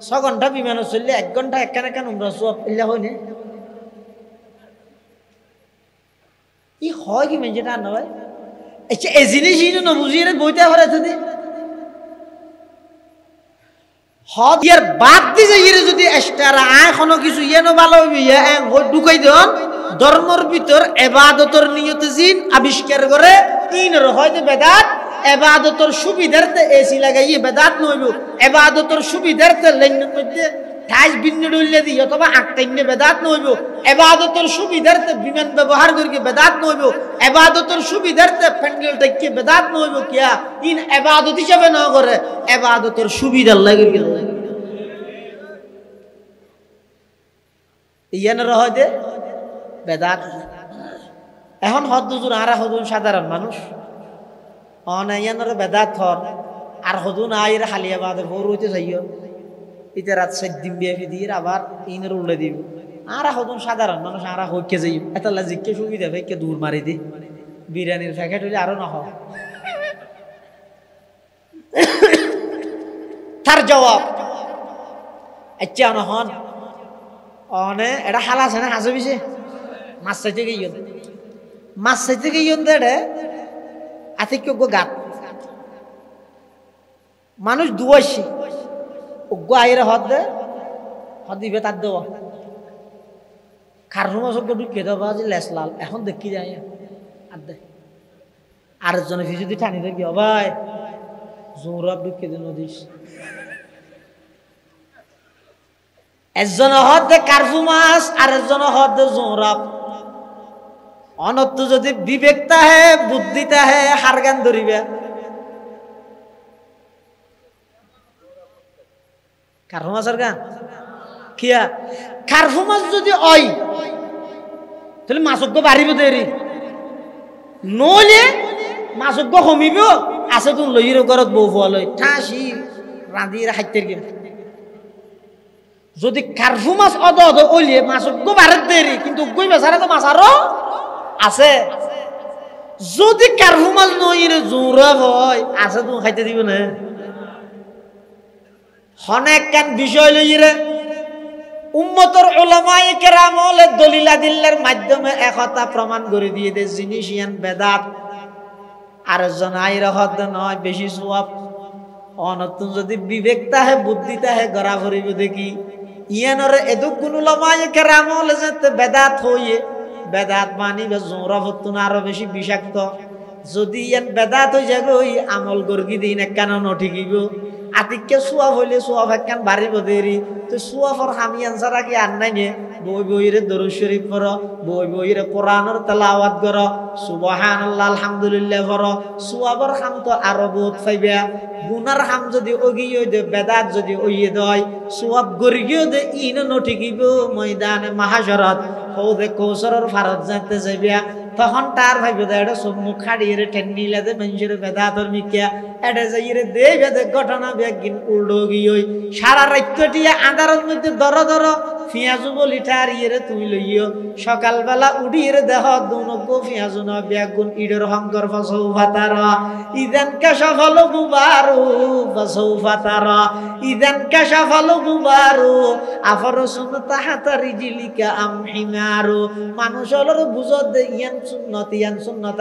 6 ঘন্টা বিমানের চললে 1 ঘন্টা একখান একখান উমরা সওয়াব ইল্লা হইনে ই হয় কি মেন যেটা না ভাই আচ্ছা এই জিনিস নবুঝিয়ে বইতে পারে যদি হদ ইয়ার বাদ দিয়ে ইয়ে যদি এক্সট্রা আয় কোনো কিছু ইয়ে নো ভালো হইবে ইয়ে ঢুকাই দেন ধর্মর ভিতর এবাদতর নিয়তে জিন আবিষ্কার করে ইনর হয়তো বেদাত এবাদতর সুবিধার্থে এসি লাগাইয়ে বেদাত নইব এবাদতর সুবিধার্থে লাইনের মধ্যে ঠাইস ভিন্ন ডুইলে দিই অথবা আটটাইনে বেদাত নইব এবাদতর সুবিধার্থে বিমান ব্যবহার করি বেদাত নইব এবাদতর সুবিধার্থে প্যান্ডেল টাইকে বেদাত নইব কিয়া ইন এবাদত হিসাবে না করে এবাদতর সুবিধার লাগে ইয়ানের হয়তো বেদাত এখন হদ দুজন আর হদুন সাধারণ মানুষ অনাইয়ানোর বেদাত হর আর হদুন আইর হালিয়া বাদে ভোর হইতে যাইও ইতে রাত 7 দিন বিয়ে দিয়ে আবার ইনের উল্লে দিব আর হদুন সাধারণ মানুষ আর হইকে যাই এতলা জিকে সুবিধা ভাইকে দূর মারি দি বিরিয়ানির প্যাকেট হইলে আরো না হয় তার জবাব আচ্ছা অনহন অনে এটা হালা আছে না হাসে বিছে মাছ চাইতে গিয়ে মাছ চাইতে গিয়ে দেড়ে আতিক্য গাত মানুষ দুয়াইছি উগ্র আইরে হদ দে হদ দিবে তার দেওয়া খারু মাছ ঢুকিয়ে দেওয়া যে লেস লাল এখন দেখি যায় আর দে আরেকজনে ফিস যদি টানি দেখি ভাই জোরাব ঢুকিয়ে দে নদীস একজন হদ দে কারফু মাছ আর একজন হদ দে জোরাব অনত্য যদি বিবেকতা হে বুদ্ধিতা হে হার গান ধরিবে কারফু মাছের গান কিয়া কারফু মাছ যদি ওই তাহলে মাছজ্ঞ বাড়িব দেরি নলে মাছজ্ঞ কমিব আছে তো লইর ঘরত বউ ফুয়া লই ঠাসি রাঁধি হাইতের গেম যদি কারফু মাছ অদ অদ ওলিয়ে মাছজ্ঞ বাড়ির দেরি কিন্তু গই বেচারা তো মাছ আরো আছে যদি কারফু মাছ নইরে জোরা হয় আছে তো খাইতে দিব না অনেক কান বিষয় লইরে উম্মতর উলামায়ে কেরাম হলে দলিল আদিল্লার মাধ্যমে একতা প্রমাণ করে দিয়ে দে জিনিস ইয়ান বেদাত আর জন আইরা হদ নয় বেশি সওয়াব অনতুন যদি বিবেকতা হে বুদ্ধিতা হে গড়া ভরিব দেখি ইয়ানর এদুক কোন উলামায়ে কেরাম হলে যে বেদাত হইয়ে বেদাত মানি বে জোরা হতুন আরো বেশি বিষাক্ত যদি ইয়ান বেদাত হই যাবে ওই আমল গর্গি দিন একখান নঠিকিব আতিককে সোয়াব হইলে সোয়াব একখান বাড়িব দেরি তো সোয়াবর হামি আনসারা কি আর নাই নে বই বইরে দরুদ শরীফ পড়ো বই বইরে কোরআনের তেলাওয়াত করো সুবহানাল্লাহ আলহামদুলিল্লাহ পড়ো সোয়াবর হাম তো আরো বহুত পাইবা গুনার হাম যদি ওগিয়ে দে বেদাত যদি ওইয়ে দয় সোয়াব গর্গিও দে ইন নঠিকিব ময়দানে মাহাশরত হৌদে কৌসরের ফারত যাইতে যাইবা তখন তার ভাইবে এটা সম্মুখ খাড়িয়ে টেন্নিলে দে মানুষের বেদাতর মিকিয়া এটা যাইরে দে বেদে ঘটনা ব্যাগিন উল্টো গিয়ে সারা রাত্যটিয়া আন্ধারের মধ্যে দর দর পিঁয়াজু বলি ঠার ইয়ে তুই লইও সকালবেলা উড়িয়ে দেহ দুনব্য পিঁয়াজু ন ব্যাগুন ইডের হংকর ফসৌ ফাতার ইদান কাশা ফল বুবারু ফসৌ ফাতার ইদান কাশা ফল বুবারু আফর শুন তাহাতারি জিলিকা আম হিমারু মানুষ হলর বুঝত দে ইয়ান সুন্নত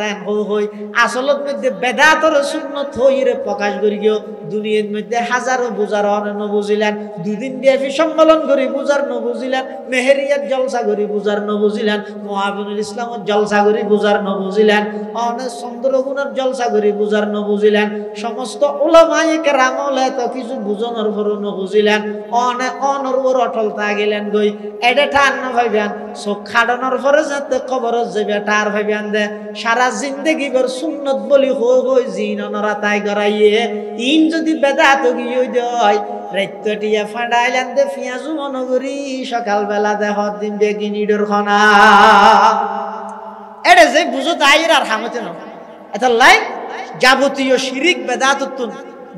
এন হই আসলত মধ্যে বেদাতর সুন্নত হইরে প্রকাশ করি গিয়ে দুনিয়ার মধ্যে হাজারো বুঝার অনেন বুঝিলেন দুদিন ব্যাপী সম্মেলন করি বুঝার বুঝিলেন মেহেরিয়ার জলসা করি বুঝার বুঝিলেন মুআবিনুল ইসলামের জলসা করি বুঝার বুঝিলেন অনেক চন্দ্রগুণের জলসা করি বুঝার বুঝিলেন সমস্ত উলামায়ে কেরাম এত কিছু বুঝানোর পর বুঝিলেন অনেক অনর্বর অটল তা গেলেন গই এটা ঠান না ভাইবেন চোখ খাড়ানোর পরে যাতে কবরত যাবে টার ভাইবেন দে সারা জিন্দেগি বর সুন্নত বলি হই জিন অনরা তাই গড়াইয়ে ইন যদি বেদাত গিয়ে যায় রাইতটিয়া ফাডাইলেন দে পিঁয়াজু মনগরি সকালবেলা দেহ দিন বেগিনিডর খনা এটা যে বুঝো তাইর আর হামতে না এটা লাই যাবতীয় শিরিক বেদাতুন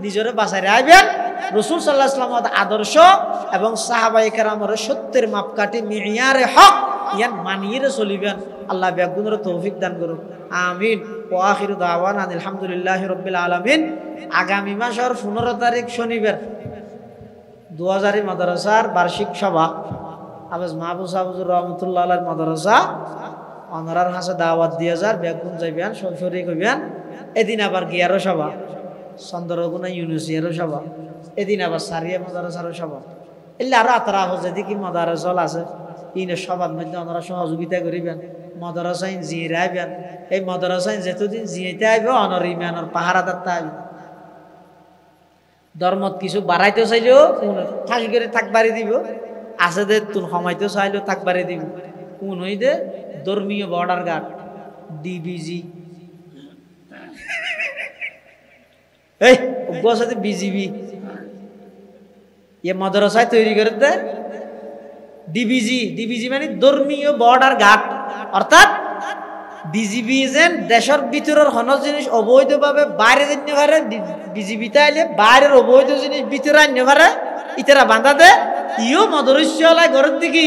নিজরে বাঁচাই রাখবেন রাসূল সাল্লাল্লাহু আলাইহি ওয়াসাল্লামের আদর্শ এবং সাহাবায়ে কেরামের সত্যের মাপকাঠি মিয়ারে হক ইয়ান মানিয়ে চলিবেন আল্লাহ বেগুনের তৌফিক দান করুন আমিন ওয়া আখিরু দাওয়ানা আলহামদুলিল্লাহি রাব্বিল আলামিন আগামী মাসের 15 তারিখ শনিবার 2000 মাদ্রাসার বার্ষিক সভা আবাস মাহবুব সাহুজুর রহমতুল্লাহ আলাইহির মাদ্রাসা অনরার হাসে দাওয়াত দিয়ে যার বেগুন যাইবেন সরি কইবেন এদিন আবার গিয়ারও সভা চন্দ্রগুনা ইউনিভার্সিটিরও সভা এদিন আবার সারিয়া মাদারাসারও সভা এলে আরো আতরা হচ্ছে দেখি মাদারাসল আছে ইনে সবার মধ্যে ওনারা সহযোগিতা করিবেন মাদারাসাইন জিয়ে আইবেন এই মাদারাসাইন যেতদিন জিয়েতে আইবে অনর ইমানের পাহারাদারটা আইবে ধর্মত কিছু বাড়াইতে চাইলেও ঠাস করে থাকবারি দিব আছে দে তুন সময়তে চাইলেও থাকবারি দিব কোন হই দে ধর্মীয় বর্ডার গার্ড ডিবিজি এই সাথে বিজিবি ইয়ে মাদ্রাসায় তৈরি করে দে ডিবিজি মানে ধর্মীয় বর্ডার গার্ড অর্থাৎ বিজিবি যেন দেশের ভিতরের হন জিনিস অবৈধভাবে বাইরে যেতে পারে বিজিবি তাইলে বাইরের অবৈধ জিনিস ভিতরে আনতে পারে ইতারা বাঁধা দে ইও মদরস্যালয় ঘরের দিকে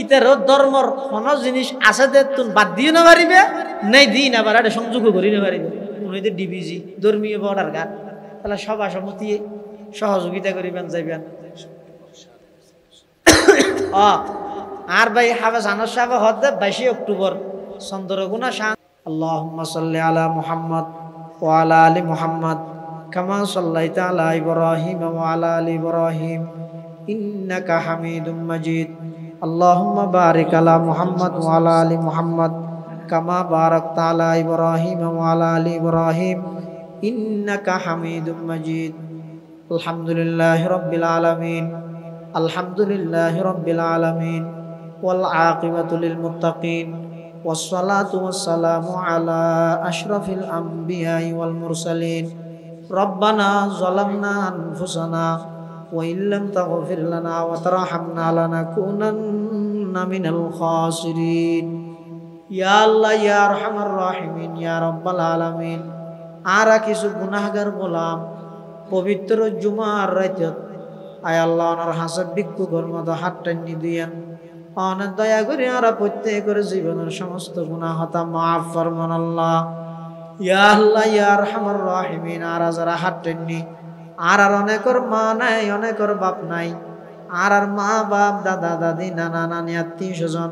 ইতার ধর্মর হন জিনিস আছে দে তুন বাদ দিয়ে না পারিবে নাই দিই না পারে সংযোগ করি না পারিবে উনি ডিবিজি ধর্মীয় বর্ডার গার্ড তাহলে সভা সমিতি সহযোগিতা করিবেন যাইবেন আর ভাই হাফেজ আনাস সাহেব হদে 22 অক্টোবর চন্দ্রগুনা শান আল্লাহুম্মা সাল্লি আলা মুহাম্মদ ওয়া আলা আলি মুহাম্মদ কামা সাল্লাইতা আলা ইব্রাহিম ওয়া আলা আলি ইব্রাহিম ইন্নাকা হামিদুম মাজিদ আল্লাহুম্মা বারিক আলা মুহাম্মদ ওয়া আলা আলি মুহাম্মদ কামা বারাকতা আলা ইব্রাহিম ওয়া আলা আলি ইব্রাহিম ইন্নাকা হামিদুম মাজিদ আলহামদুলিল্লাহি রাব্বিল আলামিন আলহামদুলিল্লাহি রাব্বিল আলামিন ওয়াল আকিবাতু লিল মুত্তাকিন ওয়াসসালাতু ওয়াসসালামু আলা আশরাফিল আমবিয়াই ওয়াল মুরসালিন রব্বানা যালামনা আনফুসানা ওয়া ইল্লাম তাগফির লানা ওয়া তারহামনা লানাকুনান্না মিনাল খাসিরিন ইয়া আল্লাহ ইয়া আরহামার রাহিমিন ইয়া রাব্বাল আলামিন আরা কিছু গুনাহগার গোলাম পবিত্র জুমার রাতত আয় আল্লাহ ওনার হাসব ভিক্ষুকের মতো হাত টানি দিয়েন অনেক দয়া করে আর প্রত্যেকের জীবনের সমস্ত গুনাহ হতা মাফ ফরমান আল্লাহ ইয়া আল্লাহ ইয়া আরহামার রাহিমিন আর যারা হাত টানি আর অনেকের মা নাই অনেকের বাপ নাই আর মা বাপ দাদা দাদি নানা নানি আত্মীয় স্বজন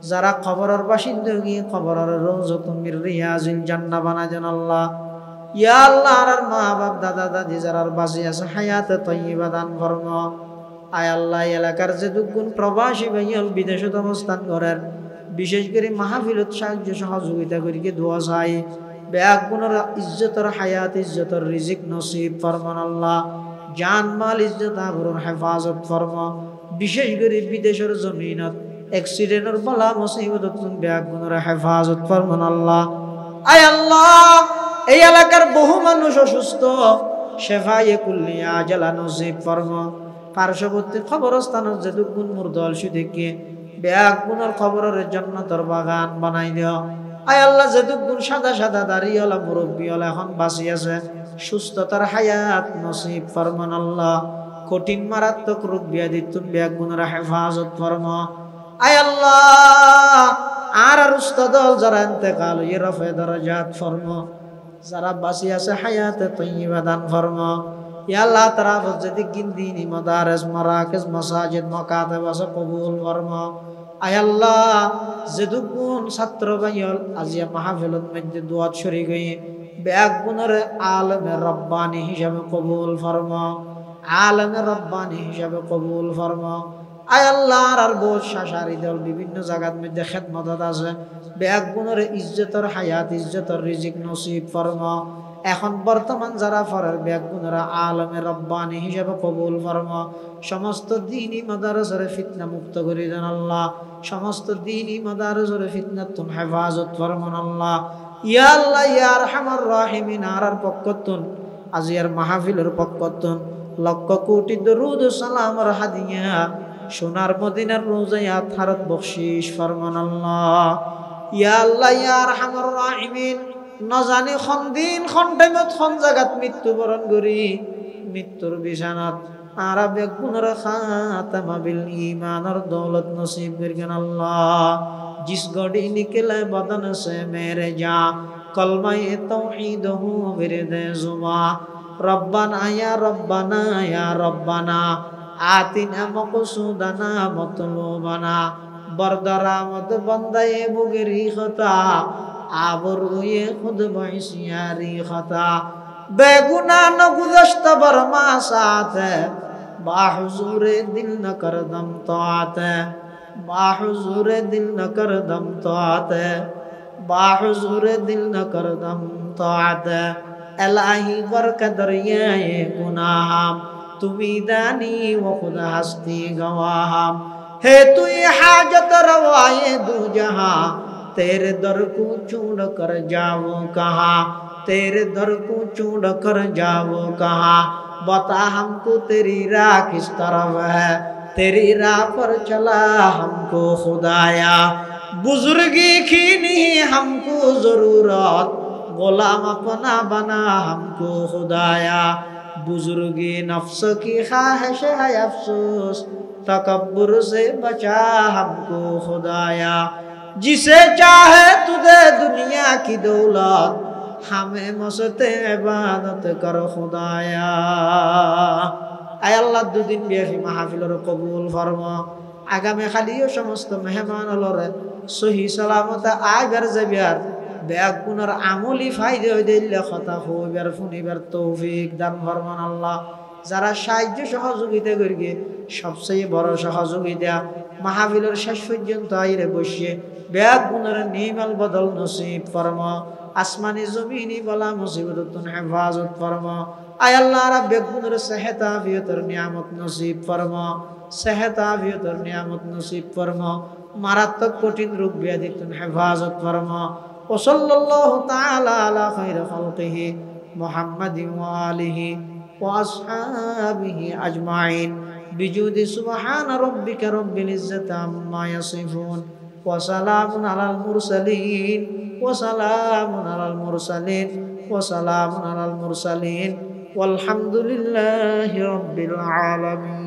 যারা কবরের বাসিন্দা গিয়ে কবরের রওজাতুম মির রিয়াজিল জান্নাহ বানায় দেন আল্লাহ ইয়া আল্লাহ আর মা বাপ দাদা দাদি যারা বাঁচি আছে হায়াতে তয়্যিবা দান ফরমা আয় আল্লাহ এলাকার যে দুগুণ প্রবাসী ভাইয়াল বিদেশত অবস্থান করেন বিশেষ করে মাহফিলত সাহায্য সহযোগিতা করিকে দোয়া চাই ব্যাগ গুণের ইজ্জতর হায়াত ইজ্জতর রিজিক নসিব ফরমান আল্লাহ জান মাল ইজ্জত আবরুর হেফাজত ফরমা বিশেষ করে বিদেশের জমিনত অ্যাক্সিডেন্টের বলা মুসিবত ব্যাগ গুণের হেফাজত ফরমান আল্লাহ আয় আল্লাহ এই এলাকার বহু মানুষ অসুস্থ শেফায়ে কুল্লিয়া আজালা নসিব ফরমা পার্শ্ববর্তী খবরস্থানের যে দুগুণ মুরদল সুদিকে ব্যাগ গুণের খবরের জান্নাতের বাগান বানাই দিও আয় আল্লাহ যে দুগুণ সাদা সাদা দাড়িওয়ালা মুরব্বীওয়ালা এখন বাঁচি আছে সুস্থতার হায়াত নসিব ফরমান আল্লাহ কঠিন মারাত্মক রোগ ব্যাধি তুমি ব্যাগ গুণের হেফাজত ফরমা আয় আল্লাহ আর উস্তাদল যারা ইন্তেকাল হয়ে রফে দরজাত ফরমা যারা বাঁচি আছে হায়াতে তয়্যিবা দান ফরমা ইয়া আল্লাহ তারা যদি গিন্দিনি মাদারিস মারাকিজ মাসাজিদ মাকাতিব আছে কবুল ফরমা আয় আল্লাহ যেদুকুন ছাত্র ভাইয়ল আজিয়া মাহফিলত মধ্যে দুয়াত শরীক হয়ে ব্যাগ গুণের আলেমে রব্বানি হিসাবে কবুল ফরমা আলেমে রব্বানি হিসাবে কবুল ফরমা আয় আল্লাহ আর বহুত শাসারি দল বিভিন্ন জায়গার মধ্যে খেদমত আছে ব্যাগ গুণের ইজ্জতর হায়াত ইজ্জতর রিজিক নসিব ফরমা এখন বর্তমান যারা ফরের ব্যাগ গুণের আলেমে রব্বানি হিসাবে কবুল ফরমা সমস্ত দ্বীনি মাদ্রাসার ফিতনা মুক্ত করে দেন আল্লাহ সমস্ত দ্বীনি মাদ্রাসার ফিতনাতুন হেফাজত ফরমান আল্লাহ ইয়া আল্লাহ ইয়া আরহামার রাহিমিন আর পক্ষতুন আজিয়ার মাহফিলের পক্ষতুন লক্ষ কোটি দরুদ ও সালামের হাদিয়া সোনার মদিনার রোজায়া থারত বখশিশ ফরমান আল্লাহ ইয়া আল্লাহ ইয়া আরহামার রাহিমিন না জানি খন দিন খন টাইমত খন জায়গাত মৃত্যুবরণ করি মৃত্যুর বিছানাত আর বেগুনের খাতামা বিল ঈমানের দৌলত নসিব করেন আল্লাহ जिस घड़ी निकले बदन से मेरे जा कलमा तौहीद हो विरदे जुबा रब्बाना या रब्बाना आतिना मक़सूदना मतलूबना बरदरामत बंदाए बुगरी खता आबर हुए खुद भैंसियारी खता बेगुना न गुज़श्त बरमा साथ बाहुजूरे दिल न कर दम तौत बाहुजूरे दिल न कर दम तौत बाहुजूरे दिल न कर दम तौत इलाही बरकदरियाए गुनाहम तुमी दानी व खुद हस्ती गवाहम है तू ये हाजत रवाए दू जहां तेरे दर को छोड़ कर जाओ कहाँ तेरे दर को छोड़ कर जाओ कहाँ बता हमको तेरी राह किस तरफ है तेरी राह पर चला हमको खुदाया बुजुर्गी की नहीं हमको जरूरत गुलाम अपना बना हमको खुदाया बुजुर्गी नफ्स की ख्वाहिश है अफसोस तकब्बुर से बचा हमको खुदाया जिसे चाहे तुझे दुनिया की दौलत हमें मस्ते इबादत कर खुदाया आय अल्लाह दुदिन ब्यापी माहफिलर कबूल फरमा आगामी खालियो समस्त मेहमान लरे सही सलामत आगर जबियार बेअकुनर আমলি ফায়দা দিলে কথা হইবার শুনিবার তৌফিক দান ফরমান আল্লাহ যারা সাহায্য সহযোগিতা করিয়ে সবচেয়ে বড় সহযোগিতা মাহফিলের শেষ পর্যন্ত আইরে বসে বেয়াগুনের নিমাল বদল নসিব ফরমা আসমানি জমিনি বলা মুসিবতন হেফাজত ফরমা আয় আল্লাহ রাব বেগুনের সেহত আফিয়তের নিয়ামত নসিব ফরমা সেহত আফিয়তের নিয়ামত নসিব ফরমা মারাত্মক কঠিন রোগ ব্যাধিতন হেফাজত ফরমা وصلى الله تعالى على خير خلقه محمد وآله وأصحابه أجمعين بجود سبحان ربك رب العزة عما يصفون وسلام على المرسلين وسلام على المرسلين وسلام على المرسلين والحمد لله رب العالمين.